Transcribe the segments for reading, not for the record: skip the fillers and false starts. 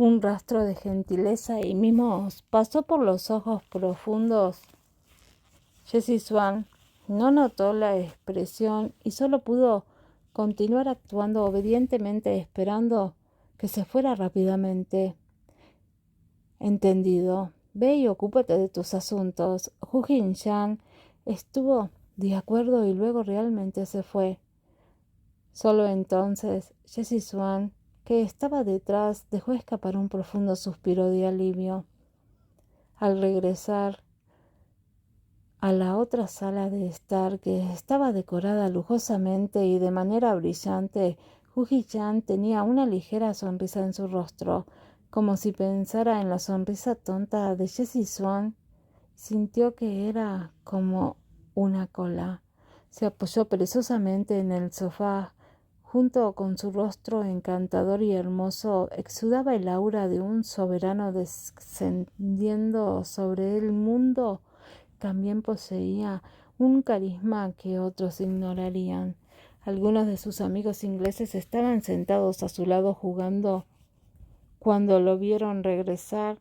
Un rastro de gentileza y mimos pasó por los ojos profundos. Jessie Swan no notó la expresión y solo pudo continuar actuando obedientemente, esperando que se fuera rápidamente. Entendido. Ve y ocúpate de tus asuntos. Hu Jin-chan estuvo de acuerdo y luego realmente se fue. Solo entonces Jessie Swan, que estaba detrás, dejó escapar un profundo suspiro de alivio. Al regresar a la otra sala de estar, que estaba decorada lujosamente y de manera brillante, Hu Ji-chan tenía una ligera sonrisa en su rostro, como si pensara en la sonrisa tonta de Jessie Swan. Sintió que era como una cola. Se apoyó perezosamente en el sofá. Junto con su rostro encantador y hermoso, exudaba el aura de un soberano descendiendo sobre el mundo. También poseía un carisma que otros ignorarían. Algunos de sus amigos ingleses estaban sentados a su lado jugando. Cuando lo vieron regresar,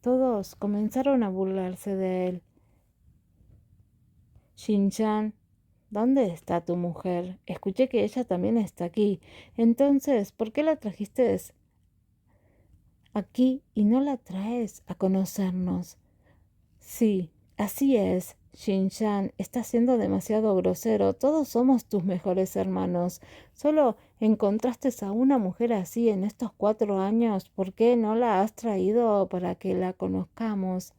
todos comenzaron a burlarse de él. Shin-chan, ¿dónde está tu mujer? Escuché que ella también está aquí. Entonces, ¿por qué la trajiste aquí y no la traes a conocernos? Sí, así es. Shin-chan, estás siendo demasiado grosero. Todos somos tus mejores hermanos. Solo encontraste a una mujer así en estos 4 años. ¿Por qué no la has traído para que la conozcamos?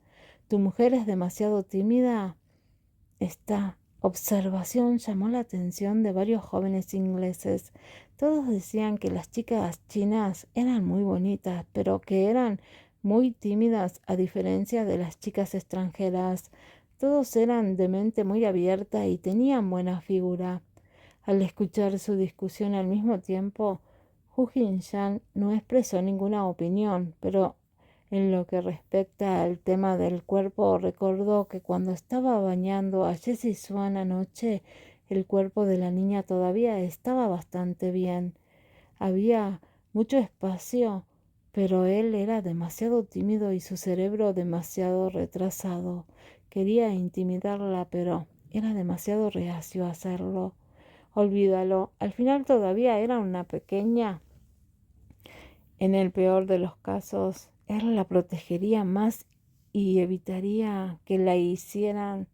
¿Tu mujer es demasiado tímida? Esta observación llamó la atención de varios jóvenes ingleses. Todos decían que las chicas chinas eran muy bonitas, pero que eran muy tímidas a diferencia de las chicas extranjeras. Todos eran de mente muy abierta y tenían buena figura. Al escuchar su discusión al mismo tiempo, Hu Jin-chan no expresó ninguna opinión, pero en lo que respecta al tema del cuerpo, recordó que cuando estaba bañando a Jessie Swan anoche, el cuerpo de la niña todavía estaba bastante bien. Había mucho espacio, pero él era demasiado tímido y su cerebro demasiado retrasado. Quería intimidarla, pero era demasiado reacio a hacerlo. Olvídalo, al final todavía era una pequeña. En el peor de los casos, él la protegería más y evitaría que la hicieran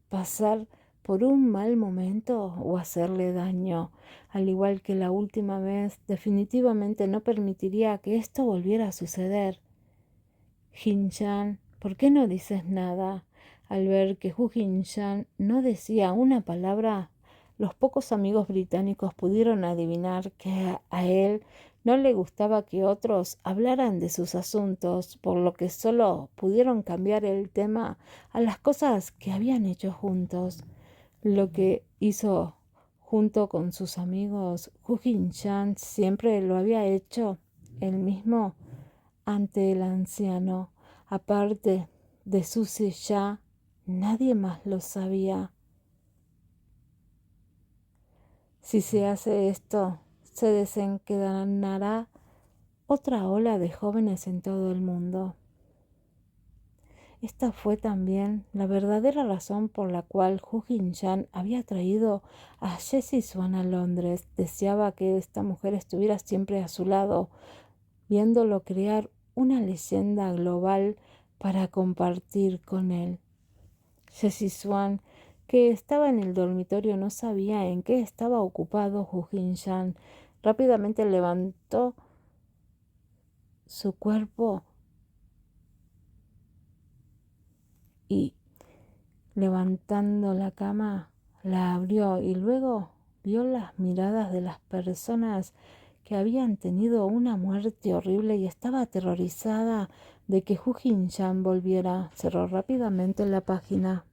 pasar por un mal momento o hacerle daño. Al igual que la última vez, definitivamente no permitiría que esto volviera a suceder. Jin-chan, ¿por qué no dices nada? Al ver que Hu Jin-chan no decía una palabra, los pocos amigos británicos pudieron adivinar que a él no le gustaba que otros hablaran de sus asuntos, por lo que solo pudieron cambiar el tema a las cosas que habían hecho juntos. Lo que hizo junto con sus amigos, Hu Jin-chan siempre lo había hecho él mismo ante el anciano. Aparte de Susie ya, nadie más lo sabía. Si se hace esto, se desencadenará otra ola de jóvenes en todo el mundo. Esta fue también la verdadera razón por la cual Hu Jin-chan había traído a Jessie Swan a Londres. Deseaba que esta mujer estuviera siempre a su lado, viéndolo crear una leyenda global para compartir con él. Jessie Swan, que estaba en el dormitorio, no sabía en qué estaba ocupado Hu Jin-chan. Rápidamente levantó su cuerpo y, levantando la cama, la abrió y luego vio las miradas de las personas que habían tenido una muerte horrible y estaba aterrorizada de que Hu Jin-chan volviera. Cerró rápidamente la página.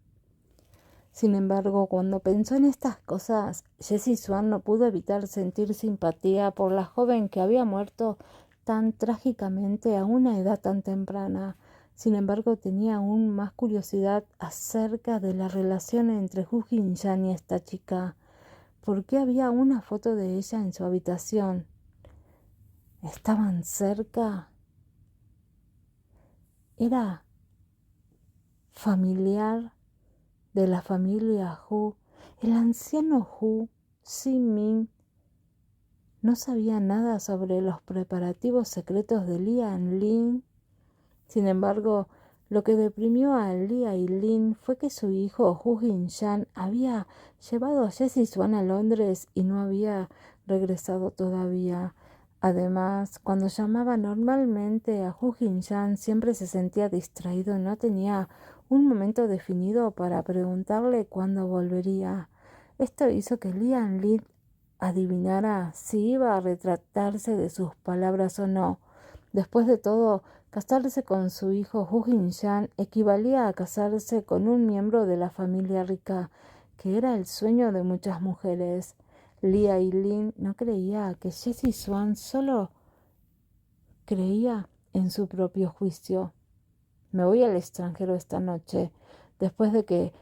Sin embargo, cuando pensó en estas cosas, Jessie Swan no pudo evitar sentir simpatía por la joven que había muerto tan trágicamente a una edad tan temprana. Sin embargo, tenía aún más curiosidad acerca de la relación entre Hu Jin-chan y esta chica. ¿Por qué había una foto de ella en su habitación? ¿Estaban cerca? era familiar de la familia Hu. El anciano Hu Si-min no sabía nada sobre los preparativos secretos de Lian Lin. Sin embargo, lo que deprimió a Lia y Lin fue que su hijo Hu Jinshan había llevado a Jessie Swan a Londres y no había regresado todavía. Además, cuando llamaba normalmente a Hu Jinshan siempre se sentía distraído y no tenía un momento definido para preguntarle cuándo volvería. Esto hizo que Lian Lin adivinara si iba a retratarse de sus palabras o no. Después de todo, casarse con su hijo Hu Jinshan equivalía a casarse con un miembro de la familia rica, que era el sueño de muchas mujeres. Lia y Lin no creía que Jessie Swan, solo creía en su propio juicio. Me voy al extranjero esta noche. Después de que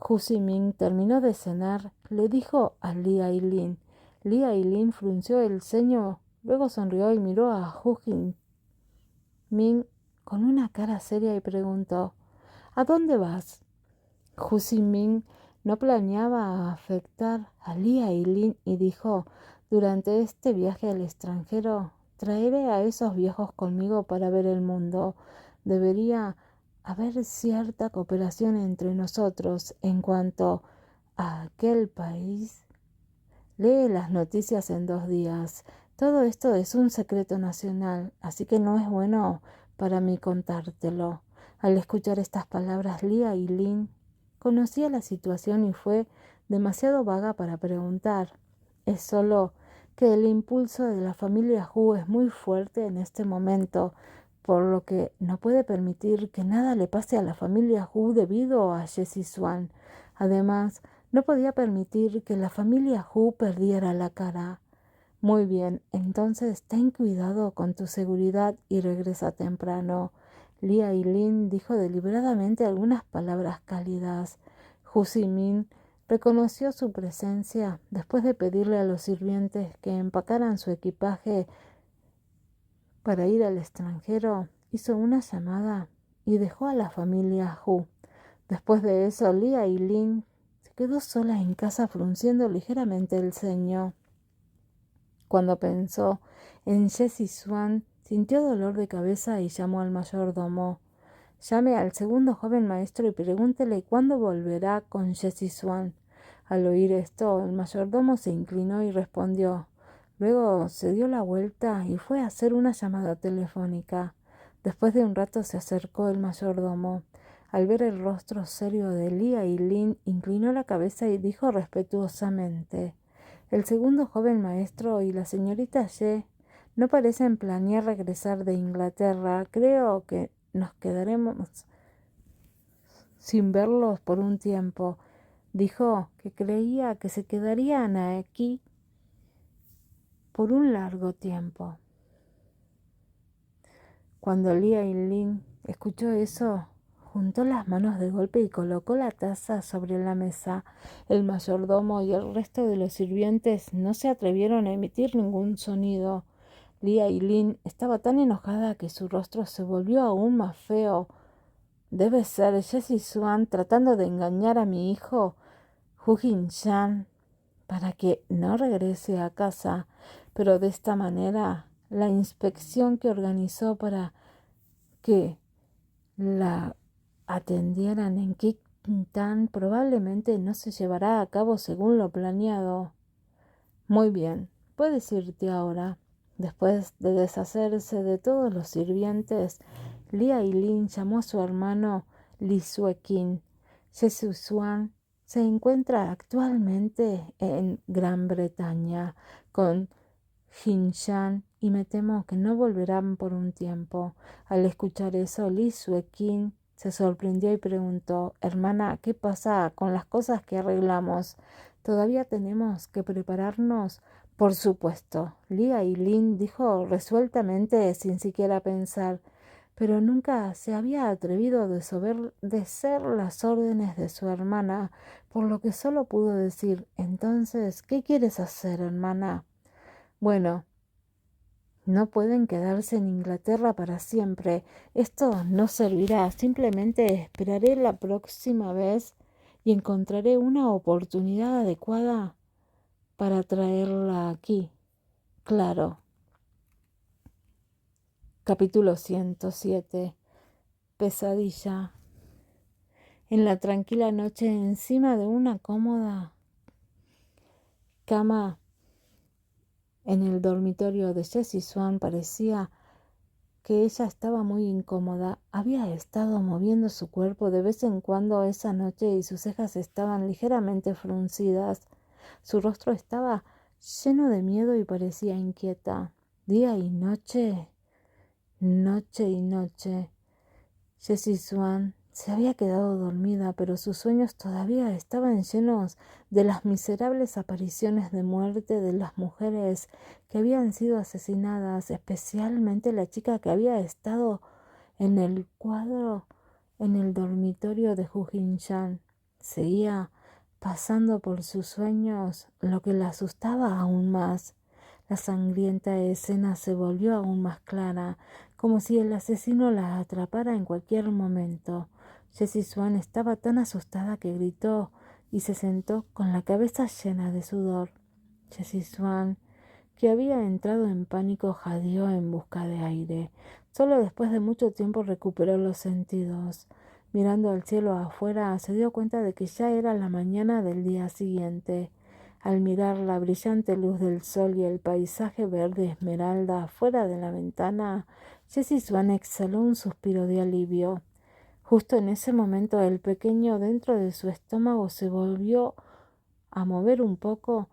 Hu Si-min terminó de cenar, le dijo a Lia y Lin. Lia y Lin frunció el ceño, luego sonrió y miró a Hu Min con una cara seria y preguntó: ¿A dónde vas? Hu Si-min no planeaba afectar a Lia y Lin y dijo: durante este viaje al extranjero, traeré a esos viejos conmigo para ver el mundo. Debería haber cierta cooperación entre nosotros en cuanto a aquel país. Lee las noticias en 2 días. Todo esto es un secreto nacional, así que no es bueno para mí contártelo. Al escuchar estas palabras, Lia y Lin conocía la situación y fue demasiado vaga para preguntar. Es solo que el impulso de la familia Hu es muy fuerte en este momento, por lo que no puede permitir que nada le pase a la familia Hu debido a Jessie Swan. Además, no podía permitir que la familia Hu perdiera la cara. Muy bien, entonces ten cuidado con tu seguridad y regresa temprano. Lia y Lin dijo deliberadamente algunas palabras cálidas. Hu Si-min reconoció su presencia después de pedirle a los sirvientes que empacaran su equipaje para ir al extranjero. Hizo una llamada y dejó a la familia Hu. Después de eso, Lia y Lin se quedó sola en casa frunciendo ligeramente el ceño. Cuando pensó en Jessie Swan, sintió dolor de cabeza y llamó al mayordomo. Llame al segundo joven maestro y pregúntele cuándo volverá con Jessie Swan. Al oír esto, el mayordomo se inclinó y respondió. Luego se dio la vuelta y fue a hacer una llamada telefónica. Después de un rato se acercó el mayordomo. Al ver el rostro serio de Lia y Lin, inclinó la cabeza y dijo respetuosamente: el segundo joven maestro y la señorita Ye no parecen planear regresar de Inglaterra. Creo que nos quedaremos sin verlos por un tiempo. Dijo que creía que se quedarían aquí por un largo tiempo. Cuando Lia y Lin escuchó eso, juntó las manos de golpe y colocó la taza sobre la mesa. El mayordomo y el resto de los sirvientes no se atrevieron a emitir ningún sonido. Lia y Lin estaba tan enojada que su rostro se volvió aún más feo. Debe ser Jessie Swan tratando de engañar a mi hijo Hu Jinshan para que no regrese a casa, pero de esta manera la inspección que organizó para que la atendieran en Qingtan probablemente no se llevará a cabo según lo planeado. Muy bien, puedes irte ahora. Después de deshacerse de todos los sirvientes, Lia y Lin llamó a su hermano Li Suekin. Jessie Swan se encuentra actualmente en Gran Bretaña con Jinshan y me temo que no volverán por un tiempo. Al escuchar eso, Li Suekin se sorprendió y preguntó: hermana, ¿qué pasa con las cosas que arreglamos? ¿Todavía tenemos que prepararnos? Por supuesto, Lia y Lin dijo resueltamente sin siquiera pensar, pero nunca se había atrevido a desobedecer las órdenes de su hermana, por lo que solo pudo decir: entonces, ¿qué quieres hacer, hermana? Bueno, No pueden quedarse en Inglaterra para siempre. Esto no servirá. Simplemente esperaré la próxima vez y encontraré una oportunidad adecuada para traerla aquí. Claro. Capítulo 107. Pesadilla. En la tranquila noche, encima de una cómoda cama en el dormitorio de Jessie Swan, parecía que ella estaba muy incómoda. Había estado moviendo su cuerpo de vez en cuando esa noche y sus cejas estaban ligeramente fruncidas. Su rostro estaba lleno de miedo y parecía inquieta. Día y noche, noche y noche. Jessie Swan se había quedado dormida, pero sus sueños todavía estaban llenos de las miserables apariciones de muerte de las mujeres que habían sido asesinadas, especialmente la chica que había estado en el cuadro en el dormitorio de Hu Jin-chan. Seguía pasando por sus sueños, lo que la asustaba aún más. La sangrienta escena se volvió aún más clara, como si el asesino la atrapara en cualquier momento. Jessie Swan estaba tan asustada que gritó y se sentó con la cabeza llena de sudor. Jessie Swan, que había entrado en pánico, jadeó en busca de aire. Solo después de mucho tiempo recuperó los sentidos. Mirando al cielo afuera, se dio cuenta de que ya era la mañana del día siguiente. Al mirar la brillante luz del sol y el paisaje verde esmeralda fuera de la ventana, Jessie Swan exhaló un suspiro de alivio. Justo en ese momento, el pequeño dentro de su estómago se volvió a mover un poco.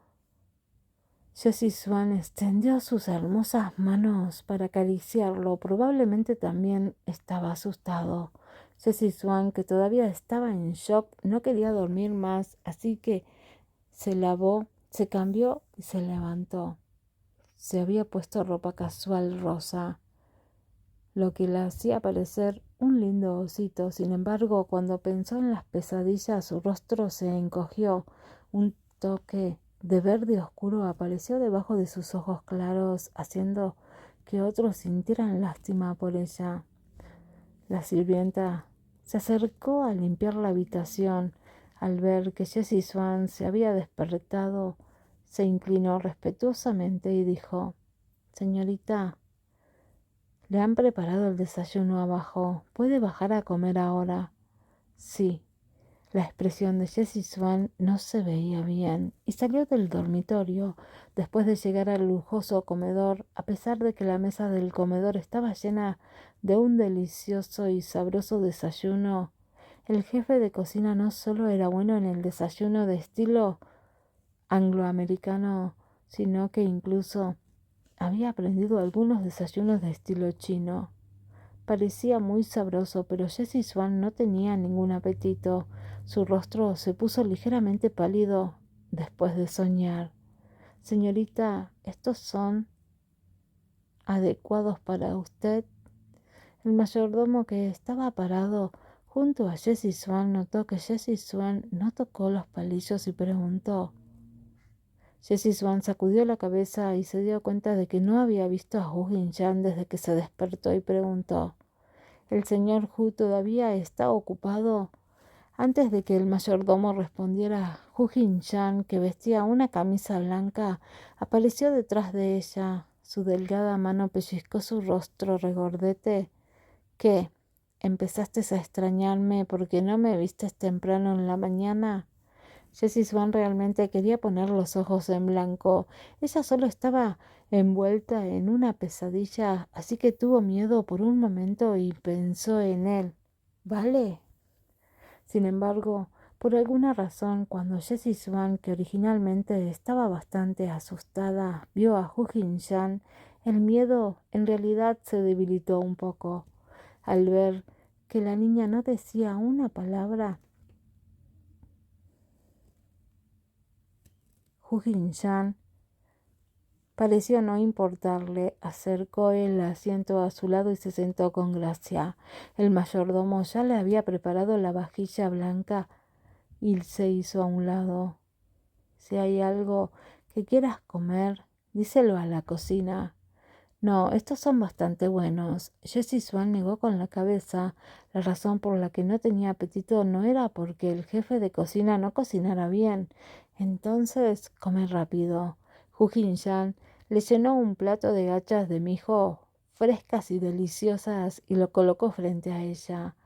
Jessie Swan extendió sus hermosas manos para acariciarlo. Probablemente también estaba asustado. Jessie Swan, que todavía estaba en shock, no quería dormir más, así que se lavó, se cambió y se levantó. Se había puesto ropa casual rosa, lo que la hacía parecer un lindo osito. Sin embargo, cuando pensó en las pesadillas, su rostro se encogió. Un toque de verde oscuro apareció debajo de sus ojos claros, haciendo que otros sintieran lástima por ella. La sirvienta se acercó a limpiar la habitación. Al ver que Jessie Swan se había despertado, se inclinó respetuosamente y dijo: «Señorita, le han preparado el desayuno abajo. ¿Puede bajar a comer ahora?» «Sí». La expresión de Jessie Swan no se veía bien y salió del dormitorio. Después de llegar al lujoso comedor, a pesar de que la mesa del comedor estaba llena de un delicioso y sabroso desayuno, el jefe de cocina no solo era bueno en el desayuno de estilo angloamericano, sino que incluso había aprendido algunos desayunos de estilo chino. Parecía muy sabroso, pero Jessie Swan no tenía ningún apetito. Su rostro se puso ligeramente pálido después de soñar. «Señorita, ¿estos son adecuados para usted?» El mayordomo, que estaba parado junto a Jessie Swan, notó que Jessie Swan no tocó los palillos y preguntó. Jessie Swan sacudió la cabeza y se dio cuenta de que no había visto a Hu Jin-chan desde que se despertó y preguntó: «¿El señor Hu todavía está ocupado?» Antes de que el mayordomo respondiera, Hu Jin-chan, que vestía una camisa blanca, apareció detrás de ella. Su delgada mano pellizcó su rostro regordete. «¿Qué? ¿Empezaste a extrañarme porque no me vistes temprano en la mañana?» Jessie Swan realmente quería poner los ojos en blanco. Ella solo estaba envuelta en una pesadilla, así que tuvo miedo por un momento y pensó en él. «¿Vale?» Sin embargo, por alguna razón, cuando Jessie Swan, que originalmente estaba bastante asustada, vio a Hu Jin-chan, el miedo en realidad se debilitó un poco. Al ver que la niña no decía una palabra, Hu Jin-chan pareció no importarle. Acercó el asiento a su lado y se sentó con gracia. El mayordomo ya le había preparado la vajilla blanca y se hizo a un lado. «Si hay algo que quieras comer, díselo a la cocina. No, estos son bastante buenos. Jessie Swan negó con la cabeza. La razón por la que no tenía apetito no era porque el jefe de cocina no cocinara bien. Entonces, come rápido. Hu Jin-chan le llenó un plato de gachas de mijo frescas y deliciosas y lo colocó frente a ella.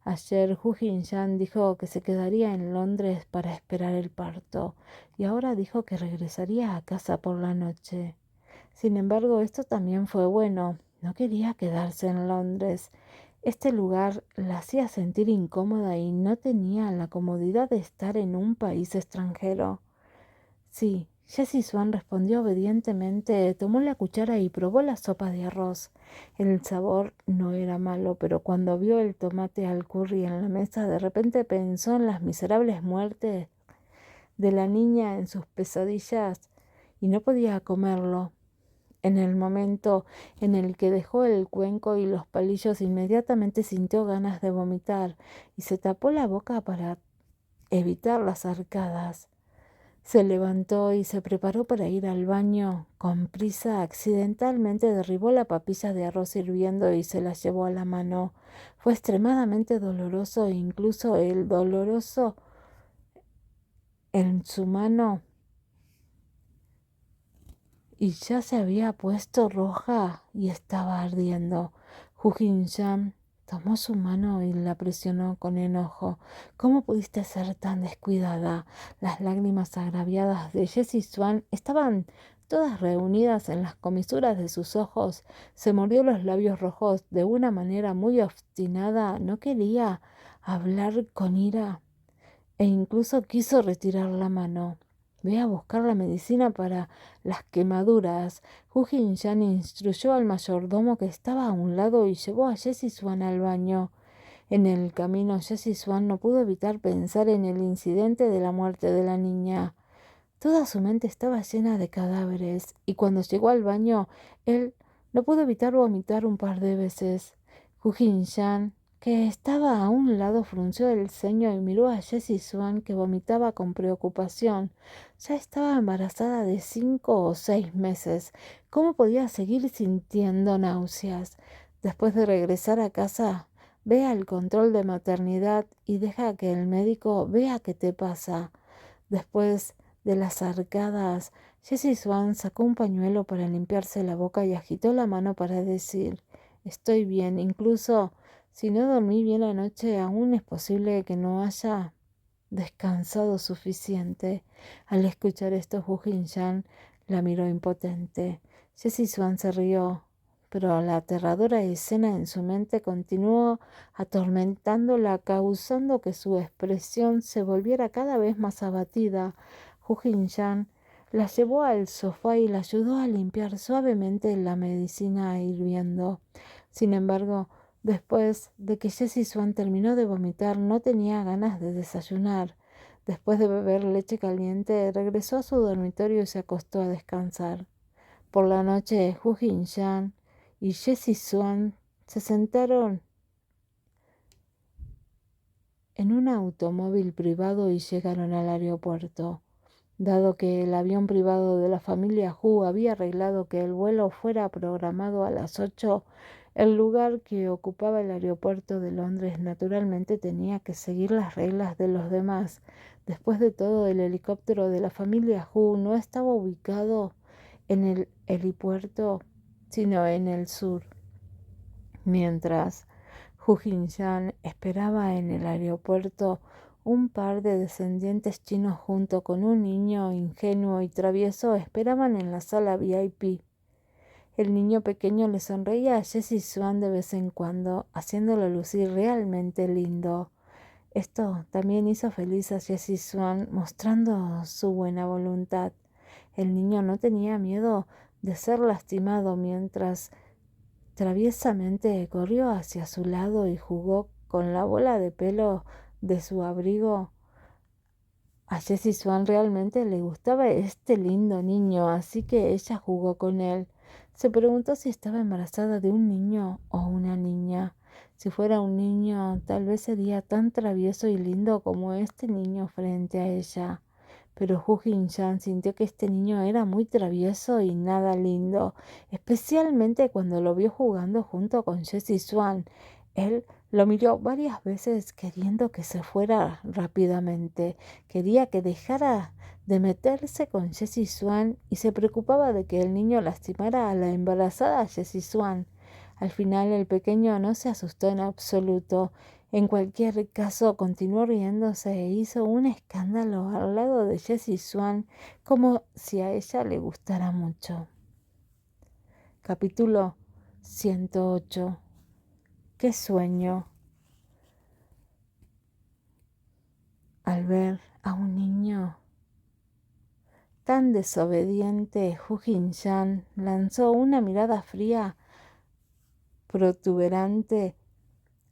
Ayer Hu Jin-chan dijo que se quedaría en Londres para esperar el parto y ahora dijo que regresaría a casa por la noche. Sin embargo, esto también fue bueno. No quería quedarse en Londres. Este lugar la hacía sentir incómoda y no tenía la comodidad de estar en un país extranjero. Sí, Jessie Swan respondió obedientemente, tomó la cuchara y probó la sopa de arroz. El sabor no era malo, pero cuando vio el tomate al curry en la mesa, de repente pensó en las miserables muertes de la niña en sus pesadillas y no podía comerlo. En el momento en el que dejó el cuenco y los palillos, inmediatamente sintió ganas de vomitar y se tapó la boca para evitar las arcadas. Se levantó y se preparó para ir al baño. Con prisa, accidentalmente derribó la papilla de arroz hirviendo y se la llevó a la mano. Fue extremadamente doloroso e incluso el doloroso en su mano y ya se había puesto roja y estaba ardiendo. Hu Jin-chan tomó su mano y la presionó con enojo. ¿Cómo pudiste ser tan descuidada? Las lágrimas agraviadas de Jessie Swan estaban todas reunidas en las comisuras de sus ojos. Se mordió los labios rojos de una manera muy obstinada. No quería hablar con ira e incluso quiso retirar la mano. Ve a buscar la medicina para las quemaduras. Hu Jin-chan instruyó al mayordomo que estaba a un lado y llevó a Jessie Swan al baño. En el camino, Jessie Swan no pudo evitar pensar en el incidente de la muerte de la niña. Toda su mente estaba llena de cadáveres, y cuando llegó al baño, él no pudo evitar vomitar un par de veces. Hu Jin-chan, que estaba a un lado, frunció el ceño y miró a Jessie Swan, que vomitaba con preocupación. Ya estaba embarazada de 5 o 6 meses. ¿Cómo podía seguir sintiendo náuseas? Después de regresar a casa, ve al control de maternidad y deja que el médico vea qué te pasa. Después de las arcadas, Jessie Swan sacó un pañuelo para limpiarse la boca y agitó la mano para decir: «Estoy bien, incluso si no dormí bien anoche, aún es posible que no haya descansado suficiente». Al escuchar esto, Hu Jin-chan la miró impotente. Jessie Swan se rió, pero la aterradora escena en su mente continuó atormentándola, causando que su expresión se volviera cada vez más abatida. Hu Jin-chan la llevó al sofá y la ayudó a limpiar suavemente la medicina hirviendo. Sin embargo, después de que Jessie Swan terminó de vomitar, no tenía ganas de desayunar. Después de beber leche caliente, regresó a su dormitorio y se acostó a descansar. Por la noche, Hu Jin-chan y Jessie Swan se sentaron en un automóvil privado y llegaron al aeropuerto. Dado que el avión privado de la familia Hu había arreglado que el vuelo fuera programado a las 8, el lugar que ocupaba el aeropuerto de Londres naturalmente tenía que seguir las reglas de los demás. Después de todo, el helicóptero de la familia Hu no estaba ubicado en el helipuerto, sino en el sur. Mientras Hu Jin-chan esperaba en el aeropuerto, un par de descendientes chinos junto con un niño ingenuo y travieso esperaban en la sala VIP. El niño pequeño le sonreía a Jessie Swan de vez en cuando, haciéndolo lucir realmente lindo. Esto también hizo feliz a Jessie Swan, mostrando su buena voluntad. El niño no tenía miedo de ser lastimado mientras traviesamente corrió hacia su lado y jugó con la bola de pelo de su abrigo. A Jessie Swan realmente le gustaba este lindo niño, así que ella jugó con él. Se preguntó si estaba embarazada de un niño o una niña. Si fuera un niño, tal vez sería tan travieso y lindo como este niño frente a ella. pero Hu Jin-chan sintió que este niño era muy travieso y nada lindo, especialmente cuando lo vio jugando junto con Jessie Swan. Él lo miró varias veces queriendo que se fuera rápidamente. Quería que dejara de meterse con Jessie Swan y se preocupaba de que el niño lastimara a la embarazada Jessie Swan. Al final el pequeño no se asustó en absoluto. En cualquier caso, continuó riéndose e hizo un escándalo al lado de Jessie Swan como si a ella le gustara mucho. Capítulo 108. ¡Qué sueño! Al ver a un niño tan desobediente, Hu Jin-chan lanzó una mirada fría, protuberante,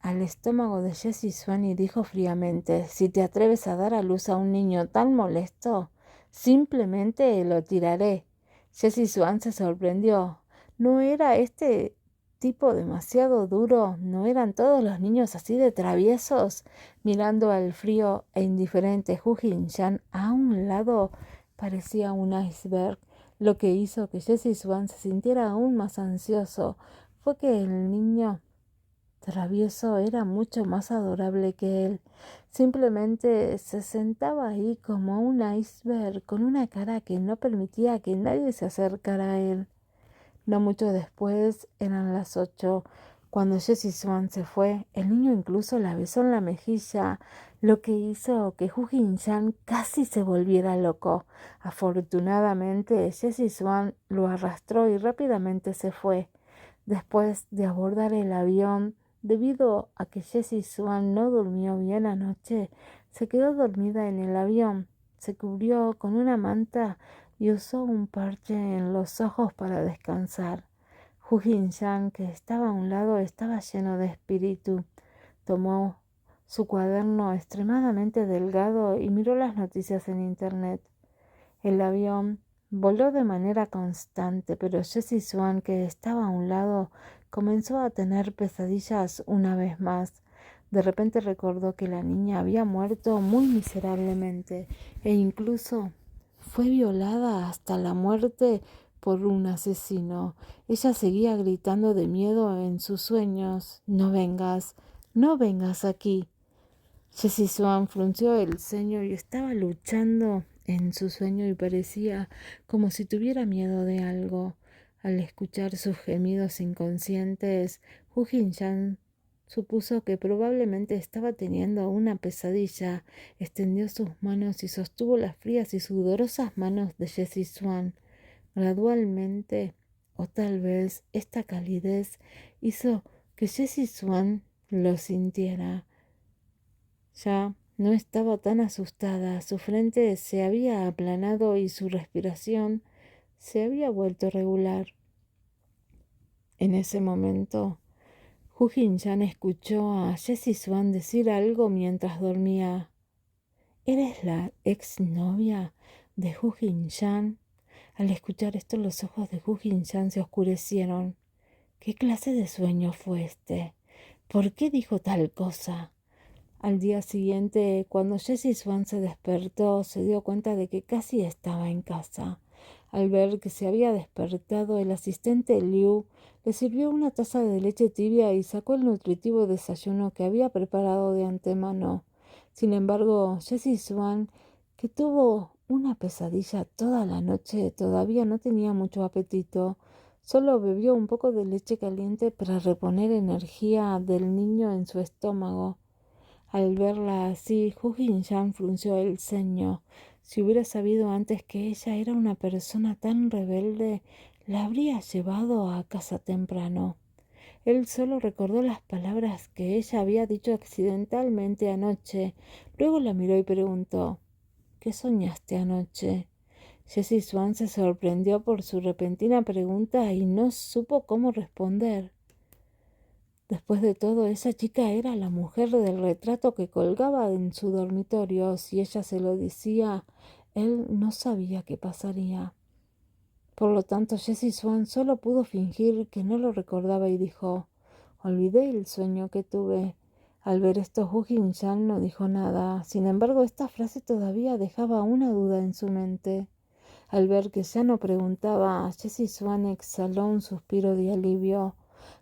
al estómago de Jessie Swan y dijo fríamente: «Si te atreves a dar a luz a un niño tan molesto, simplemente lo tiraré». Jessie Swan se sorprendió. ¿No era este tipo demasiado duro? ¿No eran todos los niños así de traviesos? Mirando al frío e indiferente Hu Jin-chan a un lado, parecía un iceberg. Lo que hizo que Jessie Swan se sintiera aún más ansioso fue que el niño travieso era mucho más adorable que él. Simplemente se sentaba ahí como un iceberg, con una cara que no permitía que nadie se acercara a él. No mucho después, eran las 8. Cuando Jessie Swan se fue, el niño incluso la besó en la mejilla, lo que hizo que Hu Jin-chan casi se volviera loco. Afortunadamente, Jessie Swan lo arrastró y rápidamente se fue. Después de abordar el avión, debido a que Jessie Swan no durmió bien anoche, se quedó dormida en el avión, se cubrió con una manta y usó un parche en los ojos para descansar. Hu Jin-chan, que estaba a un lado, estaba lleno de espíritu. Tomó su cuaderno extremadamente delgado y miró las noticias en internet. El avión voló de manera constante, pero Jessie Swan, que estaba a un lado, comenzó a tener pesadillas una vez más. De repente recordó que la niña había muerto muy miserablemente e incluso fue violada hasta la muerte por un asesino. Ella seguía gritando de miedo en sus sueños: «No vengas, no vengas aquí». Jessie Swan frunció el ceño y estaba luchando en su sueño y parecía como si tuviera miedo de algo. Al escuchar sus gemidos inconscientes, Hu Jin-chan supuso que probablemente estaba teniendo una pesadilla. Extendió sus manos y sostuvo las frías y sudorosas manos de Jessie Swan. Gradualmente, o tal vez esta calidez hizo que Jessie Swan lo sintiera. Ya no estaba tan asustada, su frente se había aplanado y su respiración se había vuelto regular. En ese momento, Hu Jin-chan escuchó a Jessie Swan decir algo mientras dormía. «¿Eres la exnovia de Hu Jin-chan?» Al escuchar esto, los ojos de Hu Jin-chan se oscurecieron. ¿Qué clase de sueño fue este? ¿Por qué dijo tal cosa? Al día siguiente, cuando Jessie Swan se despertó, se dio cuenta de que casi estaba en casa. Al ver que se había despertado, el asistente Liu le sirvió una taza de leche tibia y sacó el nutritivo desayuno que había preparado de antemano. Sin embargo, Jessie Swan, que tuvo una pesadilla toda la noche, todavía no tenía mucho apetito. Solo bebió un poco de leche caliente para reponer energía del niño en su estómago. Al verla así, Hu Jin-chan frunció el ceño. Si hubiera sabido antes que ella era una persona tan rebelde, la habría llevado a casa temprano. Él solo recordó las palabras que ella había dicho accidentalmente anoche. Luego la miró y preguntó: «¿Qué soñaste anoche?» Jessie Swan se sorprendió por su repentina pregunta y no supo cómo responder. Después de todo, esa chica era la mujer del retrato que colgaba en su dormitorio. Si ella se lo decía, él no sabía qué pasaría. Por lo tanto, Jessie Swan solo pudo fingir que no lo recordaba y dijo: «Olvidé el sueño que tuve. Al ver esto, Hu Jin-chan no dijo nada. Sin embargo, esta frase todavía dejaba una duda en su mente. Al ver que ya no preguntaba, Jessie Swan exhaló un suspiro de alivio.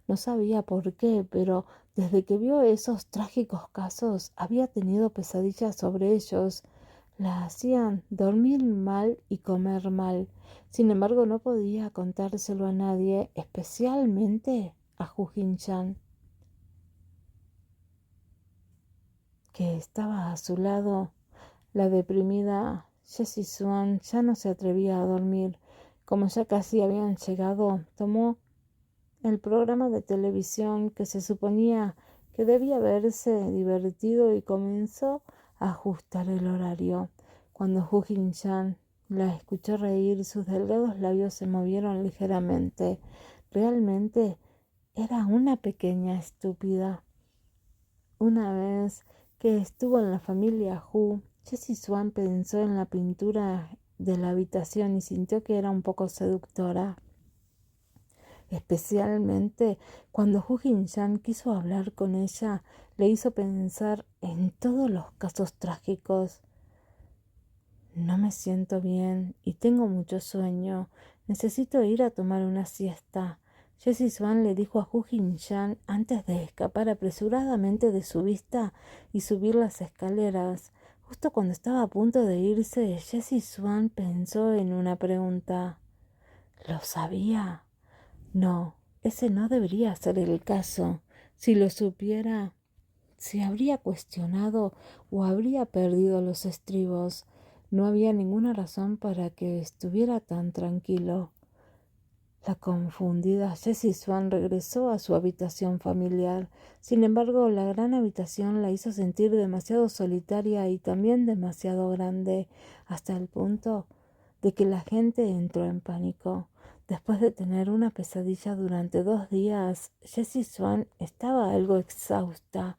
No sabía por qué, pero desde que vio esos trágicos casos, había tenido pesadillas sobre ellos. La hacían dormir mal y comer mal. Sin embargo, no podía contárselo a nadie, especialmente a Hu Jin-chan, que estaba a su lado. La deprimida Jessie Swan ya no se atrevía a dormir. Como ya casi habían llegado, tomó el programa de televisión que se suponía que debía verse divertido y comenzó a ajustar el horario. Cuando Hu Jin-chan la escuchó reír, sus delgados labios se movieron ligeramente. Realmente era una pequeña estúpida. Una vez que estuvo en la familia Hu, Jessie Swan pensó en la pintura de la habitación y sintió que era un poco seductora, especialmente cuando Hu Jin-chan quiso hablar con ella. Le hizo pensar en todos los casos trágicos. No me siento bien y tengo mucho sueño. Necesito ir a tomar una siesta. Jessie Swan le dijo a Hu Jin-chan antes de escapar apresuradamente de su vista y subir las escaleras. Justo cuando estaba a punto de irse, Jessie Swan pensó en una pregunta. ¿Lo sabía? No, ese no debería ser el caso. Si lo supiera, se habría cuestionado o habría perdido los estribos. No había ninguna razón para que estuviera tan tranquilo. La confundida Jessie Swan regresó a su habitación familiar. Sin embargo, la gran habitación la hizo sentir demasiado solitaria y también demasiado grande, hasta el punto de que la gente entró en pánico. Después de tener una pesadilla durante 2 días, Jessie Swan estaba algo exhausta.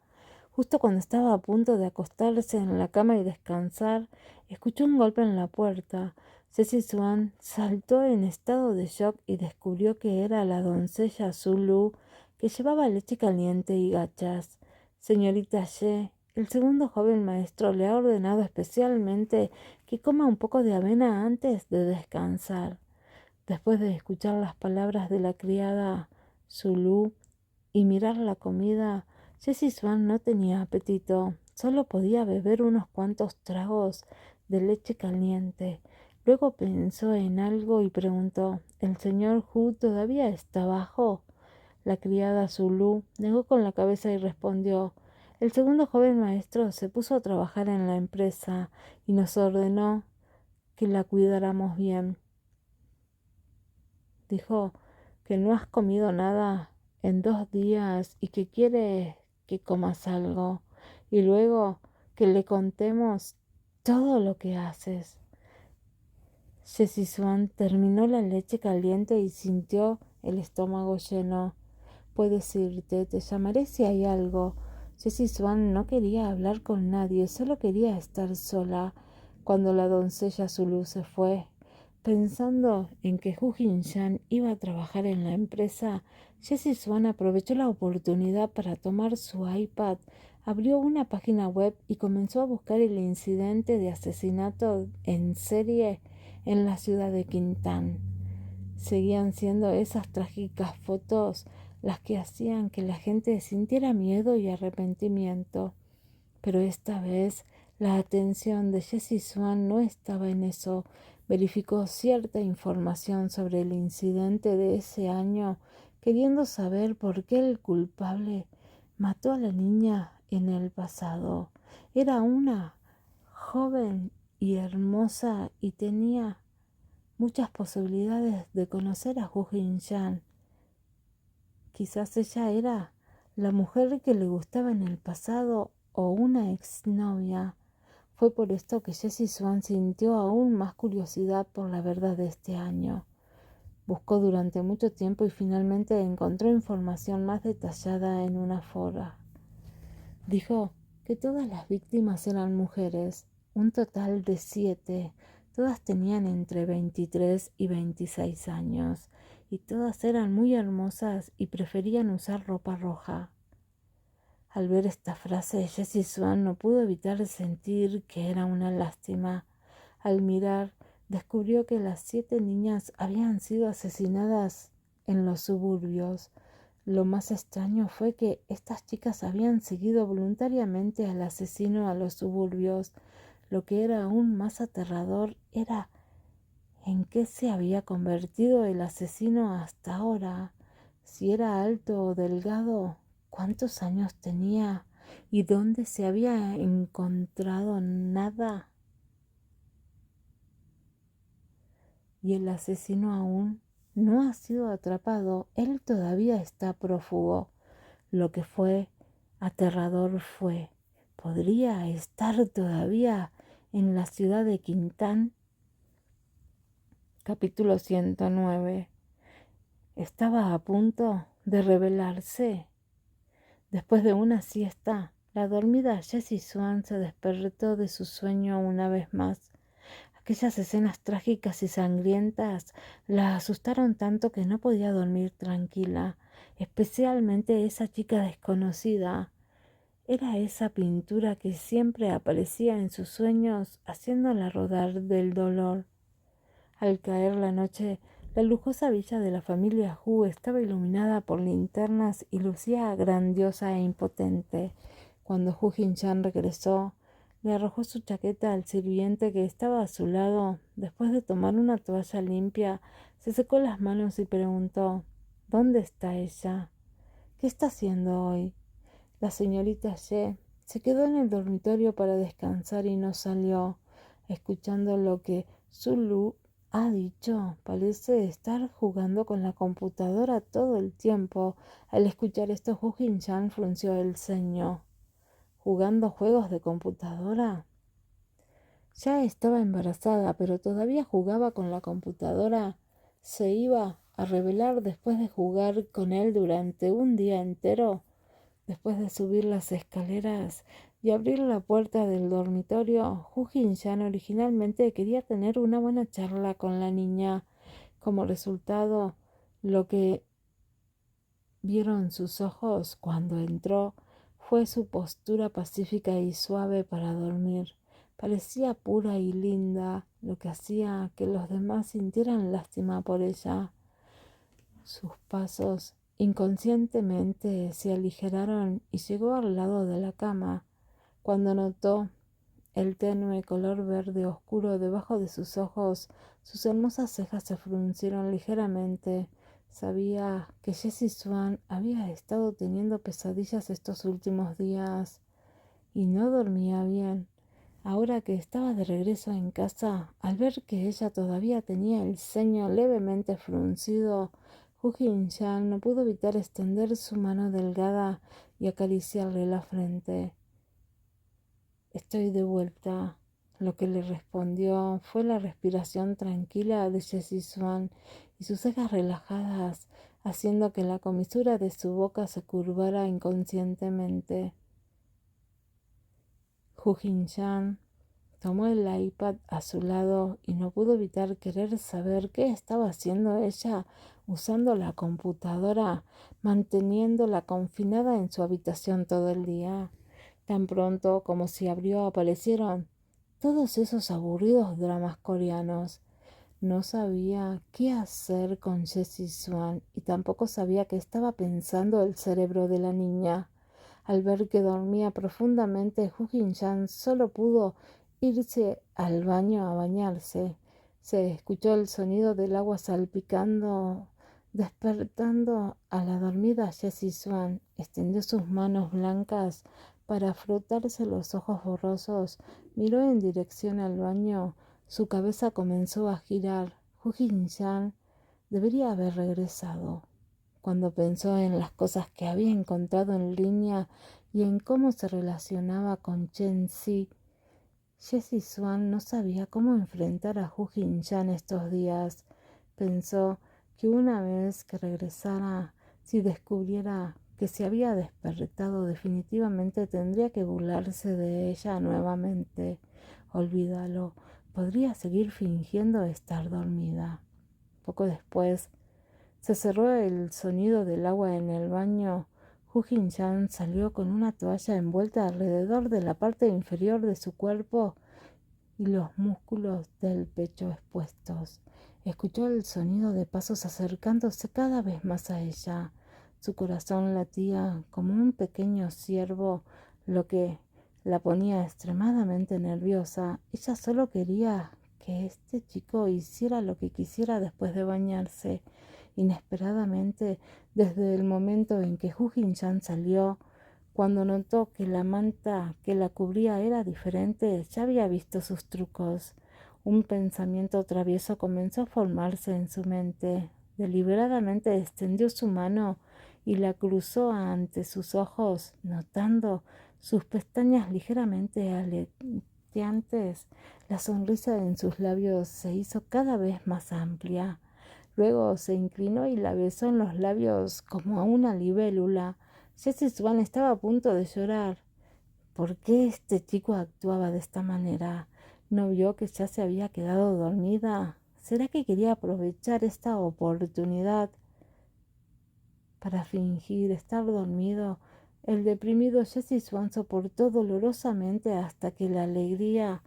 Justo cuando estaba a punto de acostarse en la cama y descansar, escuchó un golpe en la puerta. Jessie Swan saltó en estado de shock y descubrió que era la doncella Zulu, que llevaba leche caliente y gachas. Señorita Ye, el segundo joven maestro le ha ordenado especialmente que coma un poco de avena antes de descansar. Después de escuchar las palabras de la criada Zulu y mirar la comida, Jessie Swan no tenía apetito. Solo podía beber unos cuantos tragos de leche caliente. Luego pensó en algo y preguntó, ¿el señor Hu todavía está abajo? La criada Zulu negó con la cabeza y respondió, el segundo joven maestro se puso a trabajar en la empresa y nos ordenó que la cuidáramos bien. Dijo que no has comido nada en 2 días y que quiere que comas algo y luego que le contemos todo lo que haces. Jessie Swan terminó la leche caliente y sintió el estómago lleno. Puedes irte, te llamaré si hay algo. Jessie Swan no quería hablar con nadie, solo quería estar sola. Cuando la doncella Zulu se fue, pensando en que Hu Jin-chan iba a trabajar en la empresa, Jessie Swan aprovechó la oportunidad para tomar su iPad, abrió una página web y comenzó a buscar el incidente de asesinato en serie en la ciudad de Quintán. Seguían siendo esas trágicas fotos las que hacían que la gente sintiera miedo y arrepentimiento. Pero esta vez la atención de Jessie Swan no estaba en eso. Verificó cierta información sobre el incidente de ese año, queriendo saber por qué el culpable mató a la niña en el pasado. Era una joven y hermosa y tenía muchas posibilidades de conocer a Hu Jin-chan. Quizás ella era la mujer que le gustaba en el pasado o una exnovia. Fue por esto que Jessie Swan sintió aún más curiosidad por la verdad de este año. Buscó durante mucho tiempo y finalmente encontró información más detallada en una fora. Dijo que todas las víctimas eran mujeres, un total de 7. Todas tenían entre 23 y 26 años y todas eran muy hermosas y preferían usar ropa roja. Al ver esta frase, Jessie Swan no pudo evitar sentir que era una lástima. Al mirar, descubrió que las 7 niñas habían sido asesinadas en los suburbios. Lo más extraño fue que estas chicas habían seguido voluntariamente al asesino a los suburbios. Lo que era aún más aterrador era en qué se había convertido el asesino hasta ahora. Si era alto o delgado, cuántos años tenía y dónde se había encontrado. Nada. Y el asesino aún no ha sido atrapado. Él todavía está prófugo. Lo que fue aterrador fue, ¿podría estar todavía en la ciudad de Quintán? Capítulo 109. Estaba a punto de revelarse. Después de una siesta, la dormida Jessie Swan se despertó de su sueño una vez más. Aquellas escenas trágicas y sangrientas la asustaron tanto que no podía dormir tranquila, especialmente esa chica desconocida. Era esa pintura que siempre aparecía en sus sueños, haciéndola rodar del dolor. Al caer la noche, la lujosa villa de la familia Hu estaba iluminada por linternas y lucía grandiosa e impotente. Cuando Hu Jinshan regresó, le arrojó su chaqueta al sirviente que estaba a su lado. Después de tomar una toalla limpia, se secó las manos y preguntó: ¿Dónde está ella? ¿Qué está haciendo hoy? La señorita Ye se quedó en el dormitorio para descansar y no salió. Escuchando lo que Zulu ha dicho, parece estar jugando con la computadora todo el tiempo. Al escuchar esto, Hu Jinshan frunció el ceño. ¿Jugando juegos de computadora? Ya estaba embarazada, pero todavía jugaba con la computadora. ¿Se iba a revelar después de jugar con él durante un día entero? Después de subir las escaleras y abrir la puerta del dormitorio, Hu Jinshan originalmente quería tener una buena charla con la niña. Como resultado, lo que vieron sus ojos cuando entró fue su postura pacífica y suave para dormir. Parecía pura y linda, lo que hacía que los demás sintieran lástima por ella. Sus pasos inconscientemente se aligeraron y llegó al lado de la cama. Cuando notó el tenue color verde oscuro debajo de sus ojos, sus hermosas cejas se fruncieron ligeramente. Sabía que Jessie Swan había estado teniendo pesadillas estos últimos días y no dormía bien. Ahora que estaba de regreso en casa, al ver que ella todavía tenía el ceño levemente fruncido, Hu Jinshan no pudo evitar extender su mano delgada y acariciarle la frente. «Estoy de vuelta». Lo que le respondió fue la respiración tranquila de Jessie Swan y sus cejas relajadas, haciendo que la comisura de su boca se curvara inconscientemente. Hu Jinshan tomó el iPad a su lado y no pudo evitar querer saber qué estaba haciendo ella usando la computadora, manteniéndola confinada en su habitación todo el día. Tan pronto como se abrió, aparecieron todos esos aburridos dramas coreanos. No sabía qué hacer con Jessie Swan y tampoco sabía qué estaba pensando el cerebro de la niña. Al ver que dormía profundamente, Hu Jinshan solo pudo irse al baño a bañarse. Se escuchó el sonido del agua salpicando, despertando a la dormida Jessie Swan. Extendió sus manos blancas para frotarse los ojos borrosos. Miró en dirección al baño. Su cabeza comenzó a girar. Hu Jinshan debería haber regresado. Cuando pensó en las cosas que había encontrado en línea y en cómo se relacionaba con Chen Si, Jessie Swan no sabía cómo enfrentar a Hu Jinshan estos días. Pensó que una vez que regresara, si descubriera que se había despertado, definitivamente tendría que burlarse de ella nuevamente. Olvídalo, podría seguir fingiendo estar dormida. Poco después, se cerró el sonido del agua en el baño. Hu Jin-chan salió con una toalla envuelta alrededor de la parte inferior de su cuerpo y los músculos del pecho expuestos. Escuchó el sonido de pasos acercándose cada vez más a ella. Su corazón latía como un pequeño ciervo, lo que la ponía extremadamente nerviosa. Ella solo quería que este chico hiciera lo que quisiera después de bañarse. Inesperadamente, desde el momento en que Hu Jin-chan salió, cuando notó que la manta que la cubría era diferente, ya había visto sus trucos. Un pensamiento travieso comenzó a formarse en su mente. Deliberadamente extendió su mano y la cruzó ante sus ojos, notando sus pestañas ligeramente aleteantes. La sonrisa en sus labios se hizo cada vez más amplia. Luego se inclinó y la besó en los labios como a una libélula. Jessie Swan estaba a punto de llorar. ¿Por qué este chico actuaba de esta manera? ¿No vio que ya se había quedado dormida? ¿Será que quería aprovechar esta oportunidad para fingir estar dormido? El deprimido Jessie Swan soportó dolorosamente hasta que la alegría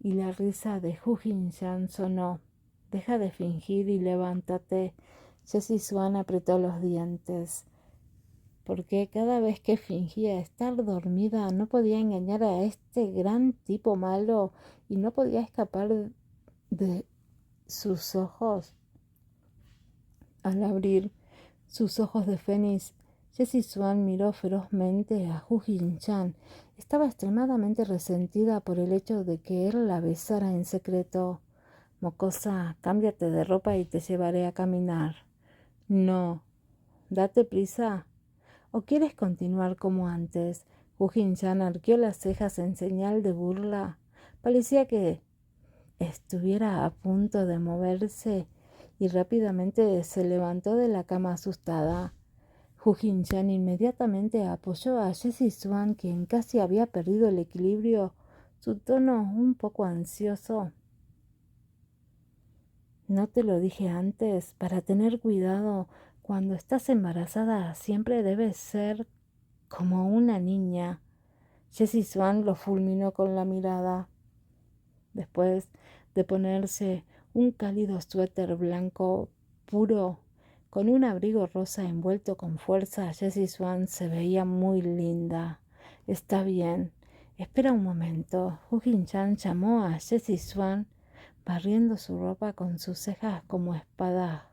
y la risa de Hu Jin-chan sonó. Deja de fingir y levántate. Jessie Swan apretó los dientes, porque cada vez que fingía estar dormida no podía engañar a este gran tipo malo y no podía escapar de sus ojos. Al abrir sus ojos de fénix, Jessie Swan miró ferozmente a Hu Jin-chan. Estaba extremadamente resentida por el hecho de que él la besara en secreto. Mocosa, cámbiate de ropa y te llevaré a caminar. No, date prisa. ¿O quieres continuar como antes? Hu Jin-chan arqueó las cejas en señal de burla. Parecía que estuviera a punto de moverse y rápidamente se levantó de la cama asustada. Hu Jin-chan inmediatamente apoyó a Jessie Swan, quien casi había perdido el equilibrio, su tono un poco ansioso. ¿No te lo dije antes? Para tener cuidado, cuando estás embarazada siempre debes ser como una niña. Jessie Swan lo fulminó con la mirada. Después de ponerse un cálido suéter blanco puro con un abrigo rosa envuelto con fuerza, Jessie Swan se veía muy linda. Está bien. Espera un momento. Hu Jin-chan llamó a Jessie Swan, barriendo su ropa con sus cejas como espada.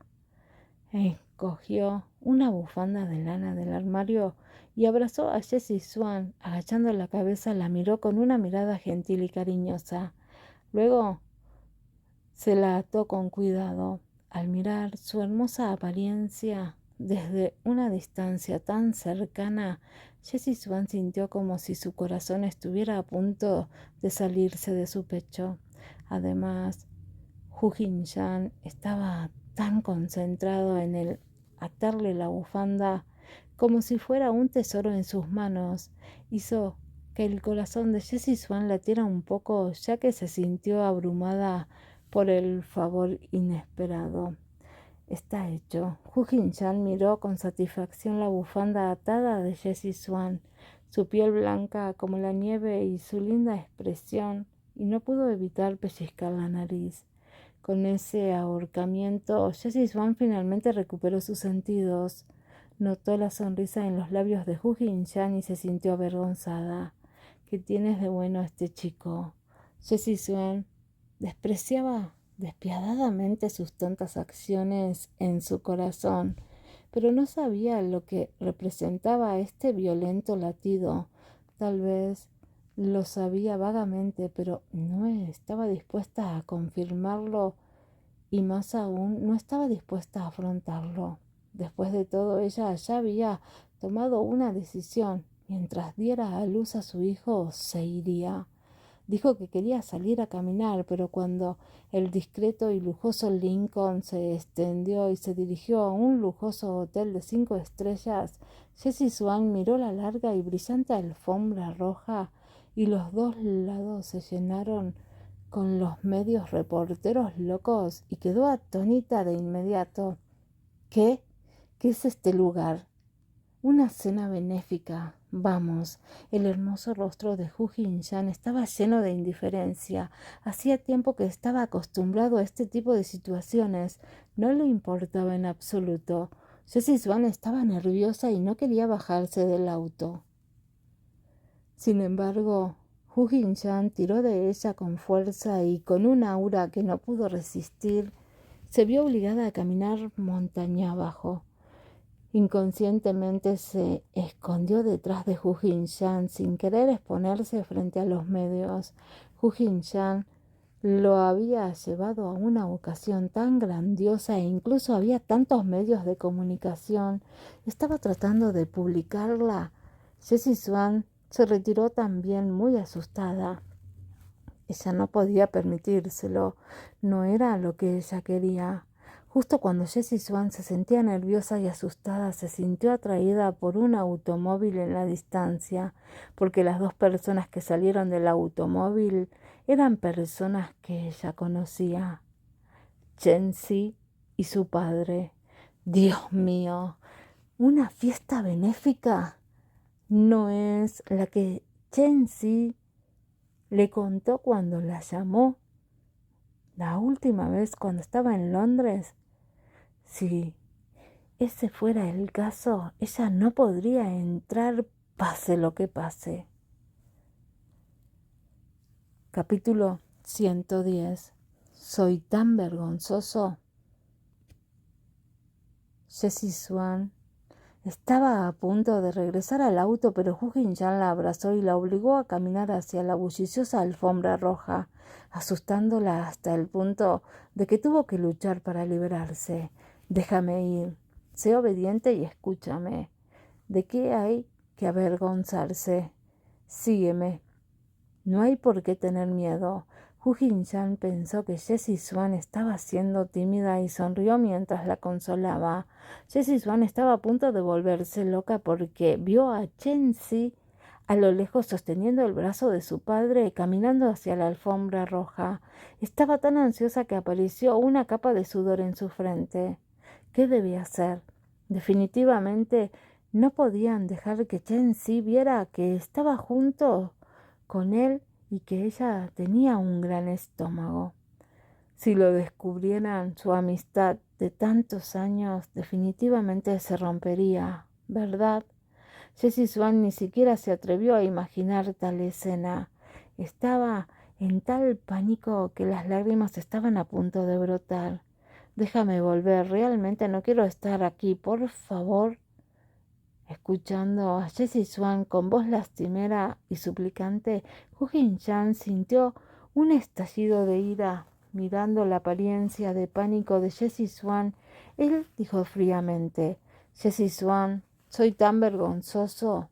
Cogió una bufanda de lana del armario y abrazó a Jessie Swan. Agachando la cabeza, la miró con una mirada gentil y cariñosa. Luego se la ató con cuidado. Al mirar su hermosa apariencia desde una distancia tan cercana, Jessie Swan sintió como si su corazón estuviera a punto de salirse de su pecho. Además, Hu Jin-chan estaba tan concentrado en el atarle la bufanda como si fuera un tesoro en sus manos. Hizo que el corazón de Jessie Swan latiera un poco, ya que se sintió abrumada por el favor inesperado. Está hecho. Hu Jin-chan miró con satisfacción la bufanda atada de Jessie Swan, su piel blanca como la nieve y su linda expresión, y no pudo evitar pellizcar la nariz. Con ese ahorcamiento, Jessie Swan finalmente recuperó sus sentidos. Notó la sonrisa en los labios de Hu Jin-chan y se sintió avergonzada. ¿Qué tienes de bueno este chico? Jessie Swan despreciaba despiadadamente sus tontas acciones en su corazón, pero no sabía lo que representaba este violento latido. Tal vez lo sabía vagamente, pero no estaba dispuesta a confirmarlo y más aún no estaba dispuesta a afrontarlo. Después de todo, ella ya había tomado una decisión. Mientras diera a luz a su hijo, se iría. Dijo que quería salir a caminar, pero cuando el discreto y lujoso Lincoln se extendió y se dirigió a un lujoso hotel de 5 estrellas, Jessie Swan miró la larga y brillante alfombra roja y los dos lados se llenaron con los medios reporteros locos y quedó atónita de inmediato. ¿Qué? ¿Qué es este lugar? Una cena benéfica. Vamos, el hermoso rostro de Hu Jinshan estaba lleno de indiferencia. Hacía tiempo que estaba acostumbrado a este tipo de situaciones. No le importaba en absoluto. Jessie Swan estaba nerviosa y no quería bajarse del auto. Sin embargo, Hu Jinshan tiró de ella con fuerza y con un aura que no pudo resistir, se vio obligada a caminar montaña abajo. Inconscientemente se escondió detrás de Hu Jinshan sin querer exponerse frente a los medios. Hu Jinshan lo había llevado a una ocasión tan grandiosa e incluso había tantos medios de comunicación. Estaba tratando de publicarla. Jessie Swan se retiró también muy asustada. Ella no podía permitírselo. No era lo que ella quería. Justo cuando Jessie Swan se sentía nerviosa y asustada, se sintió atraída por un automóvil en la distancia, porque las dos personas que salieron del automóvil eran personas que ella conocía. Chen-Si y su padre. Dios mío, ¿una fiesta benéfica? No es la que Chen-Si le contó cuando la llamó la última vez cuando estaba en Londres. Si ese fuera el caso, ella no podría entrar pase lo que pase. Capítulo 110. Soy tan vergonzoso. Jessie Swan estaba a punto de regresar al auto, pero Hu Jinshan la abrazó y la obligó a caminar hacia la bulliciosa alfombra roja, asustándola hasta el punto de que tuvo que luchar para liberarse. Déjame ir. Sé obediente y escúchame. ¿De qué hay que avergonzarse? Sígueme. No hay por qué tener miedo. Hu Jinshan pensó que Jessie Swan estaba siendo tímida y sonrió mientras la consolaba. Jessie Swan estaba a punto de volverse loca porque vio a Chen-Si a lo lejos sosteniendo el brazo de su padre caminando hacia la alfombra roja. Estaba tan ansiosa que apareció una capa de sudor en su frente. ¿Qué debía hacer? Definitivamente no podían dejar que Chen-Si viera que estaba junto con él y que ella tenía un gran estómago. Si lo descubrieran, su amistad de tantos años definitivamente se rompería, ¿verdad? Jessie Swan ni siquiera se atrevió a imaginar tal escena. Estaba en tal pánico que las lágrimas estaban a punto de brotar. Déjame volver, realmente no quiero estar aquí, por favor. Escuchando a Jessie Swan con voz lastimera y suplicante, Hu Jinshan sintió un estallido de ira. Mirando la apariencia de pánico de Jessie Swan, él dijo fríamente: Jessie Swan, soy tan vergonzoso.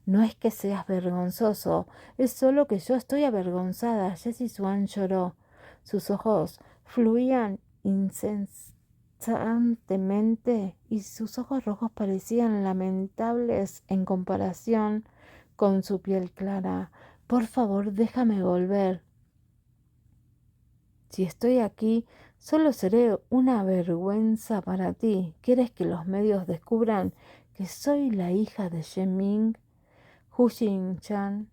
No es que seas vergonzoso, es solo que yo estoy avergonzada. Jessie Swan lloró. Sus ojos fluían incesantemente y sus ojos rojos parecían lamentables en comparación con su piel clara. Por favor, déjame volver. Si estoy aquí, solo seré una vergüenza para ti. ¿Quieres que los medios descubran que soy la hija de Ming? Hu Jinshan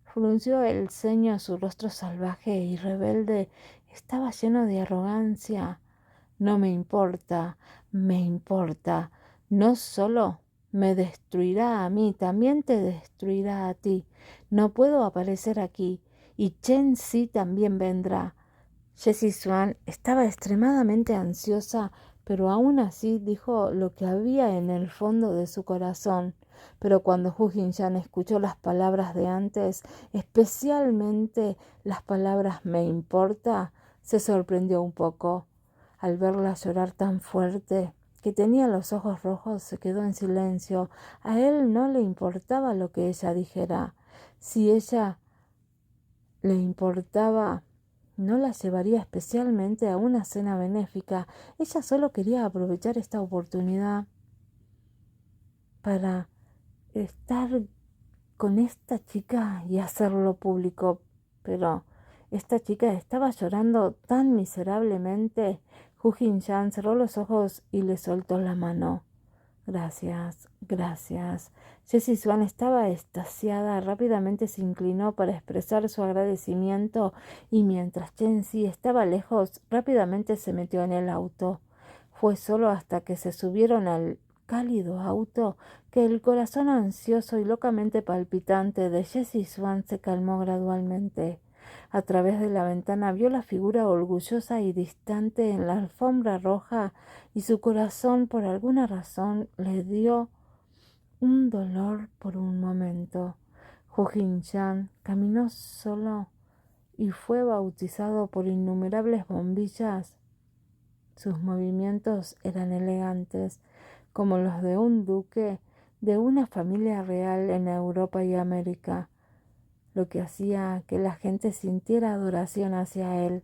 frunció el ceño, su rostro salvaje y rebelde estaba lleno de arrogancia. No me importa, me importa. No solo me destruirá a mí, también te destruirá a ti. No puedo aparecer aquí y Chen-Si también vendrá. Jessie Swan estaba extremadamente ansiosa, pero aún así dijo lo que había en el fondo de su corazón. Pero cuando Hu Jinshan escuchó las palabras de antes, especialmente las palabras me importa, se sorprendió un poco. Al verla llorar tan fuerte, que tenía los ojos rojos, se quedó en silencio. A él no le importaba lo que ella dijera. Si ella le importaba, no la llevaría especialmente a una cena benéfica. Ella solo quería aprovechar esta oportunidad para estar con esta chica y hacerlo público. Pero esta chica estaba llorando tan miserablemente. Hu Jinshan cerró los ojos y le soltó la mano. Gracias, gracias. Jessie Swan estaba extasiada, rápidamente se inclinó para expresar su agradecimiento y mientras Chen-Si estaba lejos, rápidamente se metió en el auto. Fue solo hasta que se subieron al cálido auto que el corazón ansioso y locamente palpitante de Jessie Swan se calmó gradualmente. A través de la ventana vio la figura orgullosa y distante en la alfombra roja y su corazón por alguna razón le dio un dolor por un momento. Hu Jin-chan caminó solo y fue bautizado por innumerables bombillas. Sus movimientos eran elegantes, como los de un duque de una familia real en Europa y América, lo que hacía que la gente sintiera adoración hacia él.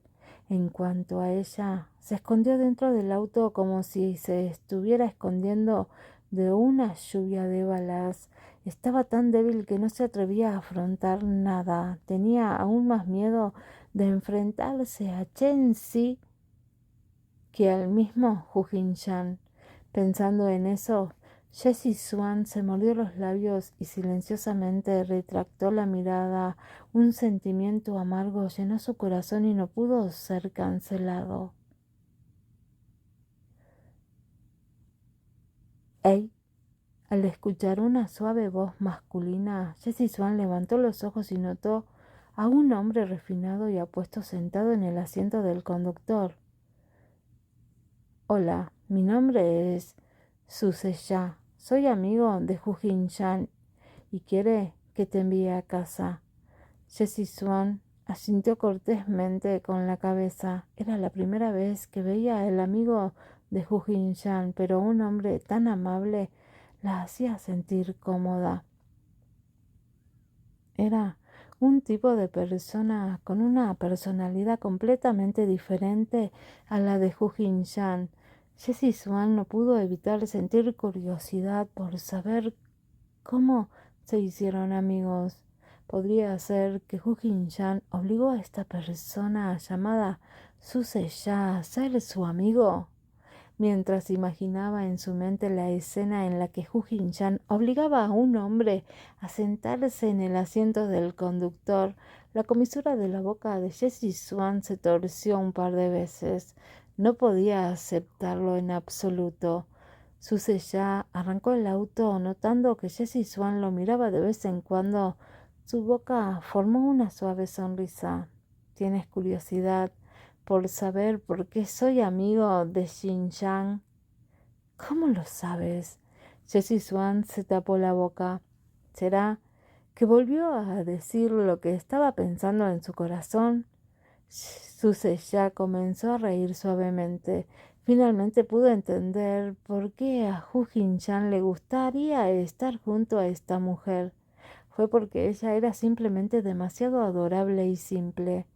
En cuanto a ella, se escondió dentro del auto como si se estuviera escondiendo de una lluvia de balas. Estaba tan débil que no se atrevía a afrontar nada. Tenía aún más miedo de enfrentarse a Chen-Si que al mismo Hu Jin-chan. Pensando en eso, Jessie Swan se mordió los labios y silenciosamente retractó la mirada. Un sentimiento amargo llenó su corazón y no pudo ser cancelado. «¡Ey!». Al escuchar una suave voz masculina, Jessie Swan levantó los ojos y notó a un hombre refinado y apuesto sentado en el asiento del conductor. «Hola, mi nombre es Suseya. Soy amigo de Hu Jin-chan y quiere que te envíe a casa». Jessie Swan asintió cortésmente con la cabeza. Era la primera vez que veía al amigo de Hu Jin-chan, pero un hombre tan amable la hacía sentir cómoda. Era un tipo de persona con una personalidad completamente diferente a la de Hu Jin-chan. Jessie Swan no pudo evitar sentir curiosidad por saber cómo se hicieron amigos. Podría ser que Hu Jin-chan obligó a esta persona llamada Suseya a ser su amigo. Mientras imaginaba en su mente la escena en la que Hu Jin-chan obligaba a un hombre a sentarse en el asiento del conductor, la comisura de la boca de Jessie Swan se torció un par de veces. No podía aceptarlo en absoluto. Suseya arrancó el auto, notando que Jessie Swan lo miraba de vez en cuando. Su boca formó una suave sonrisa. ¿Tienes curiosidad por saber por qué soy amigo de Xinjiang? ¿Cómo lo sabes? Jessie Swan se tapó la boca. ¿Será que volvió a decir lo que estaba pensando en su corazón? Suseya comenzó a reír suavemente. Finalmente pudo entender por qué a Hu Jin-chan le gustaría estar junto a esta mujer. Fue porque ella era simplemente demasiado adorable y simple.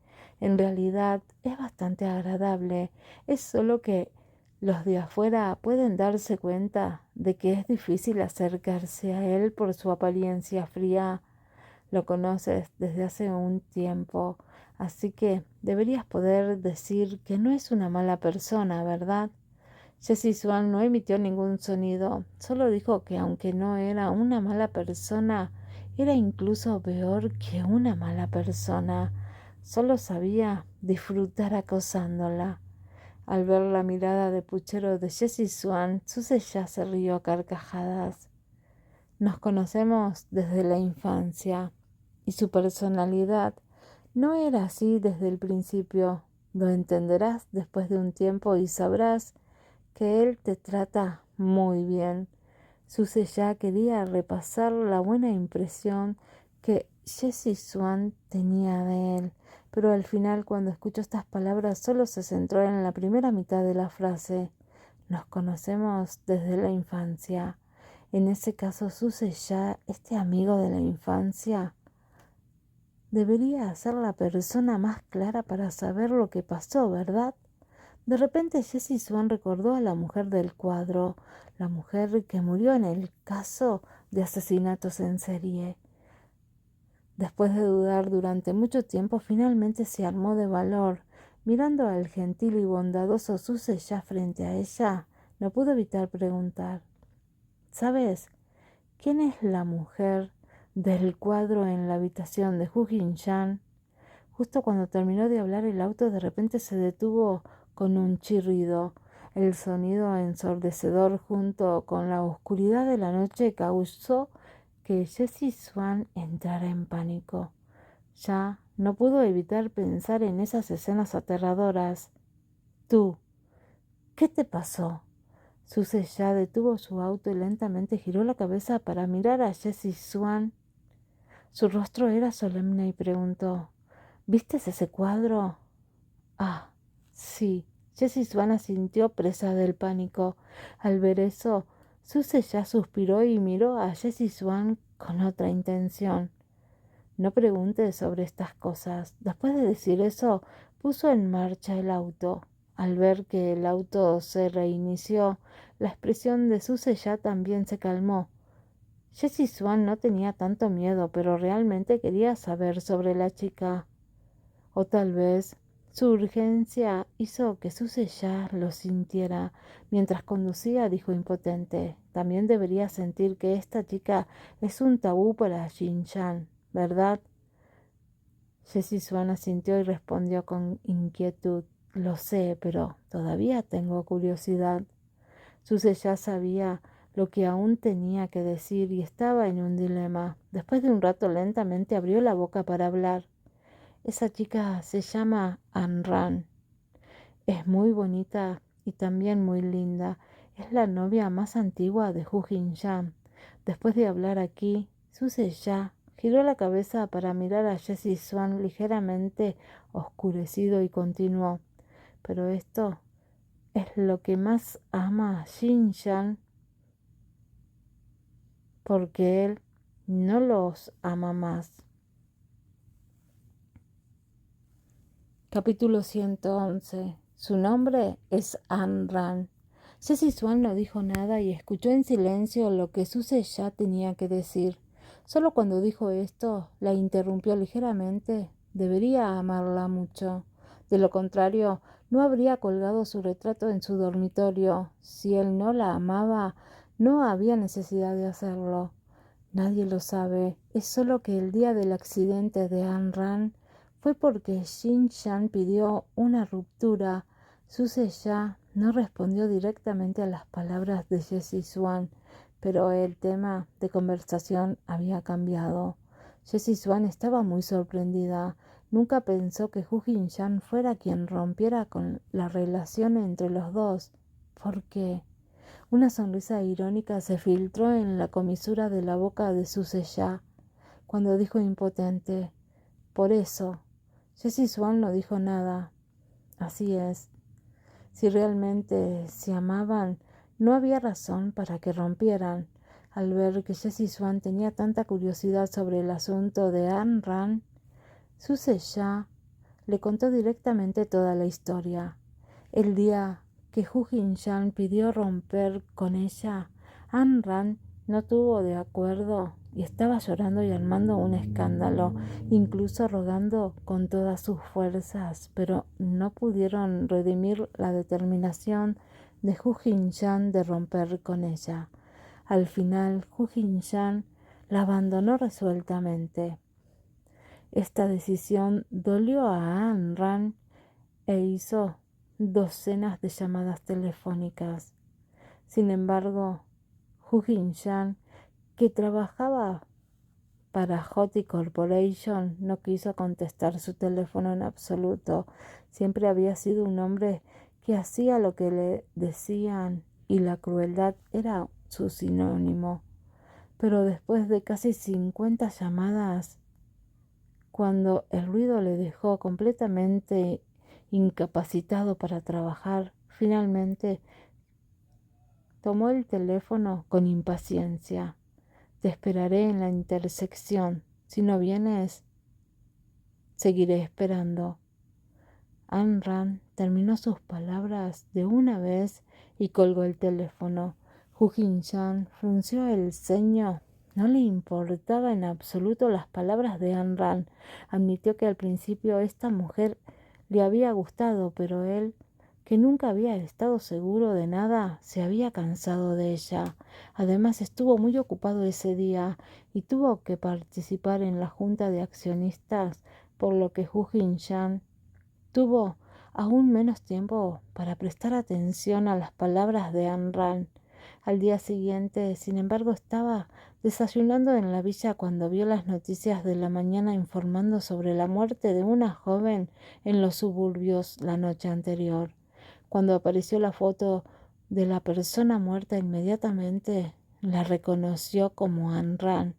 En realidad es bastante agradable. Es solo que los de afuera pueden darse cuenta de que es difícil acercarse a él por su apariencia fría. Lo conoces desde hace un tiempo, así que deberías poder decir que no es una mala persona, ¿verdad? Jessie Swan no emitió ningún sonido, solo dijo que aunque no era una mala persona, era incluso peor que una mala persona. Solo sabía disfrutar acosándola. Al ver la mirada de puchero de Jessie Swan, Suseya se rió a carcajadas. Nos conocemos desde la infancia y su personalidad no era así desde el principio. Lo entenderás después de un tiempo y sabrás que él te trata muy bien. Suseya quería repasar la buena impresión que Jessie Swan tenía de él, pero al final, cuando escuchó estas palabras, solo se centró en la primera mitad de la frase. Nos conocemos desde la infancia. En ese caso, Suseya, este amigo de la infancia, debería ser la persona más clara para saber lo que pasó, ¿verdad? De repente Jessie Swan recordó a la mujer del cuadro, la mujer que murió en el caso de asesinatos en serie. Después de dudar durante mucho tiempo, finalmente se armó de valor. Mirando al gentil y bondadoso Suseya frente a ella, no pudo evitar preguntar: ¿Sabes quién es la mujer del cuadro en la habitación de Hu Jin-chan? Justo cuando terminó de hablar, el auto de repente se detuvo con un chirrido. El sonido ensordecedor junto con la oscuridad de la noche causó que Jessie Swan entrara en pánico. Ya no pudo evitar pensar en esas escenas aterradoras. Tú, ¿qué te pasó? Suze ya detuvo su auto y lentamente giró la cabeza para mirar a Jessie Swan. Su rostro era solemne y preguntó, ¿Vistes ese cuadro? Ah, sí. Jessie Swan asintió presa del pánico. Al ver eso, Suze ya suspiró y miró a Jessie Swan con otra intención. No preguntes sobre estas cosas. Después de decir eso, puso en marcha el auto. Al ver que el auto se reinició, la expresión de Suze ya también se calmó. Jessie Swan no tenía tanto miedo, pero realmente quería saber sobre la chica. O tal vez su urgencia hizo que Suze ya lo sintiera. Mientras conducía, dijo impotente, también debería sentir que esta chica es un tabú para Jin-chan, ¿verdad? Jessie Swan asintió y respondió con inquietud. Lo sé, pero todavía tengo curiosidad. Suze ya sabía lo que aún tenía que decir y estaba en un dilema. Después de un rato lentamente abrió la boca para hablar. Esa chica se llama Anran. Es muy bonita y también muy linda. Es la novia más antigua de Hu Jin-chan. Después de hablar aquí, Suze ya giró la cabeza para mirar a Jessie Swan ligeramente oscurecido y continuó. Pero esto es lo que más ama a Jin-chan porque él no los ama más. Capítulo 111. Su nombre es Anran. Jessie Swan no dijo nada y escuchó en silencio lo que Suze ya tenía que decir. Solo cuando dijo esto, la interrumpió ligeramente. Debería amarla mucho. De lo contrario, no habría colgado su retrato en su dormitorio. Si él no la amaba, no había necesidad de hacerlo. Nadie lo sabe. Es solo que el día del accidente de Anran fue porque Jin-chan pidió una ruptura. Suze ya no respondió directamente a las palabras de Jessie Swan, pero el tema de conversación había cambiado. Jessie Swan estaba muy sorprendida. Nunca pensó que Hu Jin-chan fuera quien rompiera con la relación entre los dos. ¿Por qué? Una sonrisa irónica se filtró en la comisura de la boca de Suze ya, cuando dijo impotente, por eso. Jessie Swan no dijo nada. Así es. Si realmente se amaban, no había razón para que rompieran. Al ver que Jessie Swan tenía tanta curiosidad sobre el asunto de Anran, Suze ya le contó directamente toda la historia. El día que Hu Jin-chan pidió romper con ella, Anran no tuvo de acuerdo y estaba llorando y armando un escándalo, incluso rogando con todas sus fuerzas, pero no pudieron redimir la determinación de Hu Jin-chan de romper con ella. Al final, Hu Jin-chan la abandonó resueltamente. Esta decisión dolió a Anran e hizo docenas de llamadas telefónicas. Sin embargo, Hu Jin-chan, que trabajaba para Hoti Corporation, no quiso contestar su teléfono en absoluto. Siempre había sido un hombre que hacía lo que le decían y la crueldad era su sinónimo. Pero después de casi 50 llamadas, cuando el ruido le dejó completamente incapacitado para trabajar, finalmente tomó el teléfono con impaciencia. Te esperaré en la intersección. Si no vienes, seguiré esperando. Anran terminó sus palabras de una vez y colgó el teléfono. Hu Jin-chan frunció el ceño. No le importaba en absoluto las palabras de Anran. Admitió que al principio esta mujer le había gustado, pero él que nunca había estado seguro de nada, se había cansado de ella. Además, estuvo muy ocupado ese día y tuvo que participar en la junta de accionistas, por lo que Hu Jinshan tuvo aún menos tiempo para prestar atención a las palabras de Ayn Rand. Al día siguiente, sin embargo, estaba desayunando en la villa cuando vio las noticias de la mañana informando sobre la muerte de una joven en los suburbios la noche anterior. Cuando apareció la foto de la persona muerta, inmediatamente la reconoció como Ayn Rand.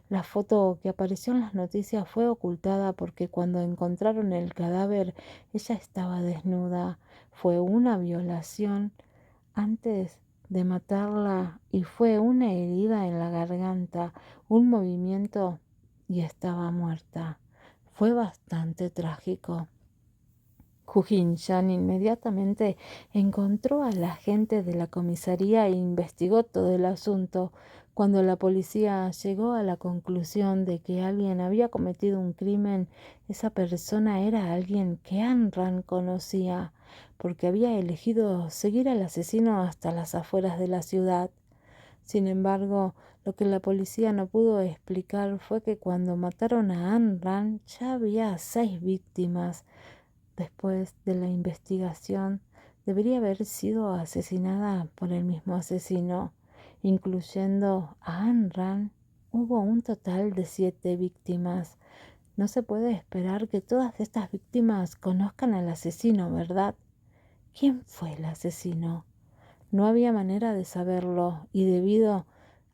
La foto que apareció en las noticias fue ocultada porque cuando encontraron el cadáver, ella estaba desnuda. Fue una violación antes de matarla y fue una herida en la garganta, un movimiento y estaba muerta. Fue bastante trágico. Hu Jinshan inmediatamente encontró a la gente de la comisaría e investigó todo el asunto. Cuando la policía llegó a la conclusión de que alguien había cometido un crimen, esa persona era alguien que Ayn Rand conocía, porque había elegido seguir al asesino hasta las afueras de la ciudad. Sin embargo, lo que la policía no pudo explicar fue que cuando mataron a Ayn Rand ya había 6 víctimas. Después de la investigación, debería haber sido asesinada por el mismo asesino, incluyendo a Ayn Rand. Hubo un total de 7 víctimas. No se puede esperar que todas estas víctimas conozcan al asesino, ¿verdad? ¿Quién fue el asesino? No había manera de saberlo y debido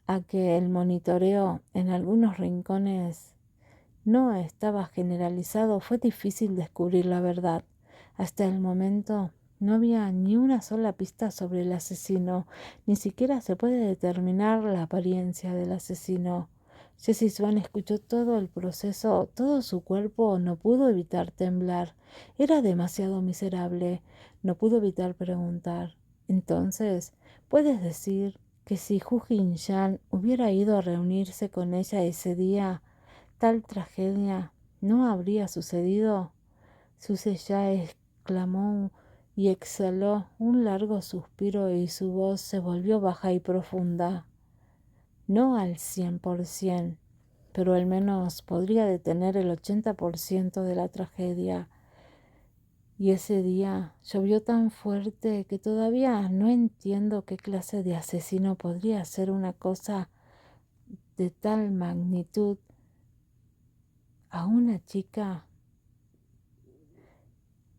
a que el monitoreo en algunos rincones no estaba generalizado, fue difícil descubrir la verdad. Hasta el momento no había ni una sola pista sobre el asesino, ni siquiera se puede determinar la apariencia del asesino. Jessie Swan escuchó todo el proceso, todo su cuerpo no pudo evitar temblar. Era demasiado miserable, no pudo evitar preguntar. Entonces, ¿puedes decir que si Hu Jinshan hubiera ido a reunirse con ella ese día, tal tragedia no habría sucedido? Suseya exclamó y exhaló un largo suspiro y su voz se volvió baja y profunda. No al 100%, pero al menos podría detener el 80% de la tragedia. Y ese día llovió tan fuerte que todavía no entiendo qué clase de asesino podría hacer una cosa de tal magnitud a una chica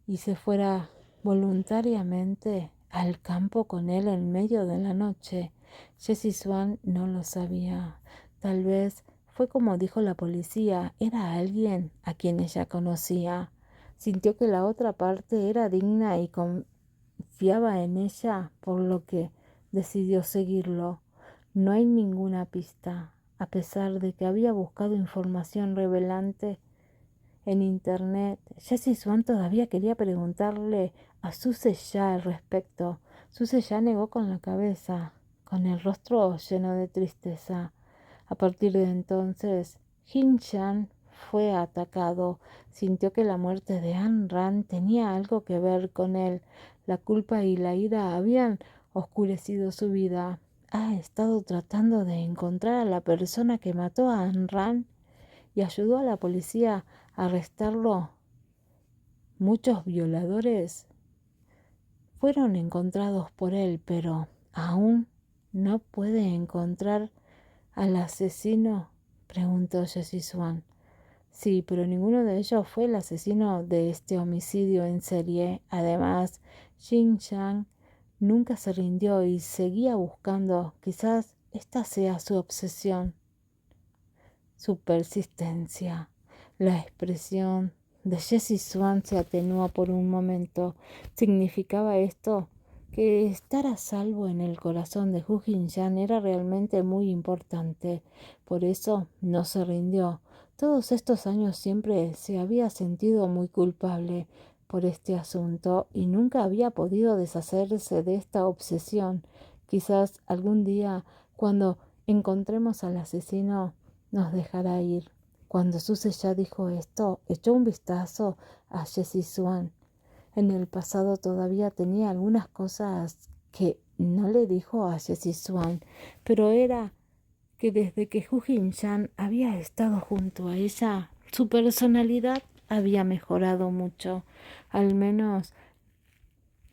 y se fuera voluntariamente al campo con él en medio de la noche. Jessie Swan no lo sabía. Tal vez fue como dijo la policía, era alguien a quien ella conocía. Sintió que la otra parte era digna y confiaba en ella, por lo que decidió seguirlo. No hay ninguna pista, a pesar de que había buscado información revelante en internet. Jessie Swan todavía quería preguntarle a Suseya al respecto. Suseya negó con la cabeza, con el rostro lleno de tristeza. A partir de entonces, Jinshan fue atacado. Sintió que la muerte de Ayn Rand tenía algo que ver con él. La culpa y la ira habían oscurecido su vida. Ha estado tratando de encontrar a la persona que mató a Ayn Rand y ayudó a la policía a arrestarlo. Muchos violadores fueron encontrados por él, pero aún no puede encontrar al asesino, preguntó Jessie Swan. Sí, pero ninguno de ellos fue el asesino de este homicidio en serie. Además, Jinshan nunca se rindió y seguía buscando. Quizás esta sea su obsesión, su persistencia. La expresión de Jessie Swan se atenuó por un momento. ¿Significaba esto que estar a salvo en el corazón de Hu Jinshan era realmente muy importante? Por eso no se rindió. Todos estos años siempre se había sentido muy culpable por este asunto y nunca había podido deshacerse de esta obsesión. Quizás algún día, cuando encontremos al asesino, nos dejará ir. Cuando Suseya dijo esto, echó un vistazo a Jessie Swan. En el pasado todavía tenía algunas cosas que no le dijo a Jessie Swan, pero era que desde que Hu Jin-chan había estado junto a ella, su personalidad había mejorado mucho. Al menos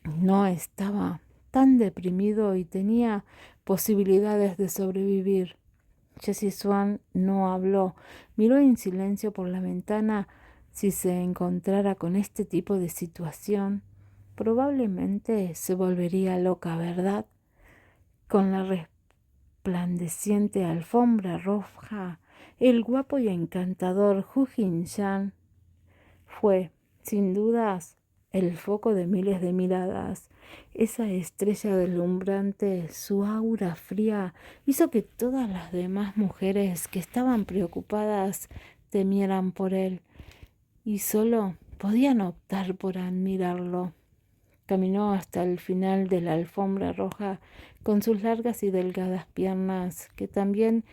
no estaba tan deprimido y tenía posibilidades de sobrevivir. Jessie Swan no habló, miró en silencio por la ventana. Si se encontrara con este tipo de situación, probablemente se volvería loca, ¿verdad? Con la resplandeciente alfombra roja, el guapo y encantador Hu Jin-chan fue, sin dudas, el foco de miles de miradas. Esa estrella deslumbrante, su aura fría, hizo que todas las demás mujeres que estaban preocupadas temieran por él y solo podían optar por admirarlo. Caminó hasta el final de la alfombra roja con sus largas y delgadas piernas, que también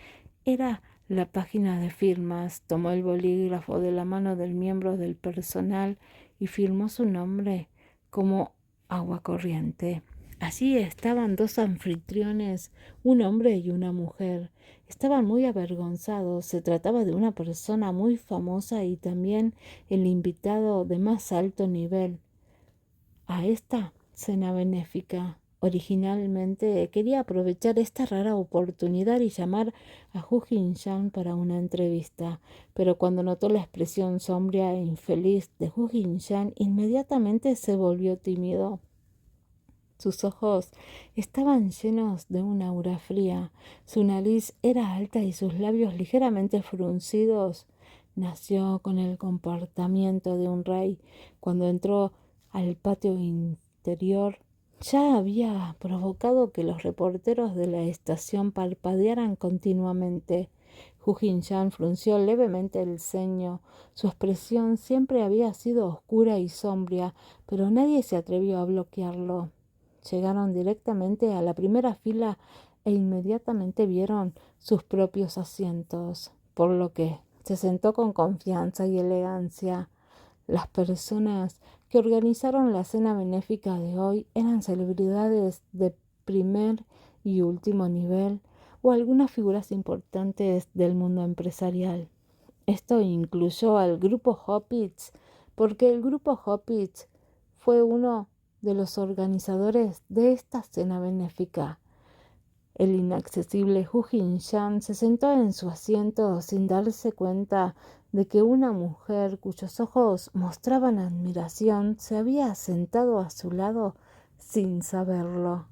era la página de firmas. Tomó el bolígrafo de la mano del miembro del personal y firmó su nombre como agua corriente. Allí estaban dos anfitriones, un hombre y una mujer. Estaban muy avergonzados. Se trataba de una persona muy famosa y también el invitado de más alto nivel a esta cena benéfica. Originalmente quería aprovechar esta rara oportunidad y llamar a Hu Jin-chan para una entrevista, pero cuando notó la expresión sombría e infeliz de Hu Jin-chan, inmediatamente se volvió tímido. Sus ojos estaban llenos de una aura fría, su nariz era alta y sus labios ligeramente fruncidos. Nació con el comportamiento de un rey. Cuando entró al patio interior, ya había provocado que los reporteros de la estación parpadearan continuamente. Hu Jin-chan frunció levemente el ceño. Su expresión siempre había sido oscura y sombría, pero nadie se atrevió a bloquearlo. Llegaron directamente a la primera fila e inmediatamente vieron sus propios asientos, por lo que se sentó con confianza y elegancia. Las personas que organizaron la cena benéfica de hoy eran celebridades de primer y último nivel o algunas figuras importantes del mundo empresarial. Esto incluyó al grupo Hoppitz, porque el grupo Hoppitz fue uno de los organizadores de esta cena benéfica. El inaccesible Hu Jin-chan se sentó en su asiento sin darse cuenta de que una mujer cuyos ojos mostraban admiración se había sentado a su lado sin saberlo.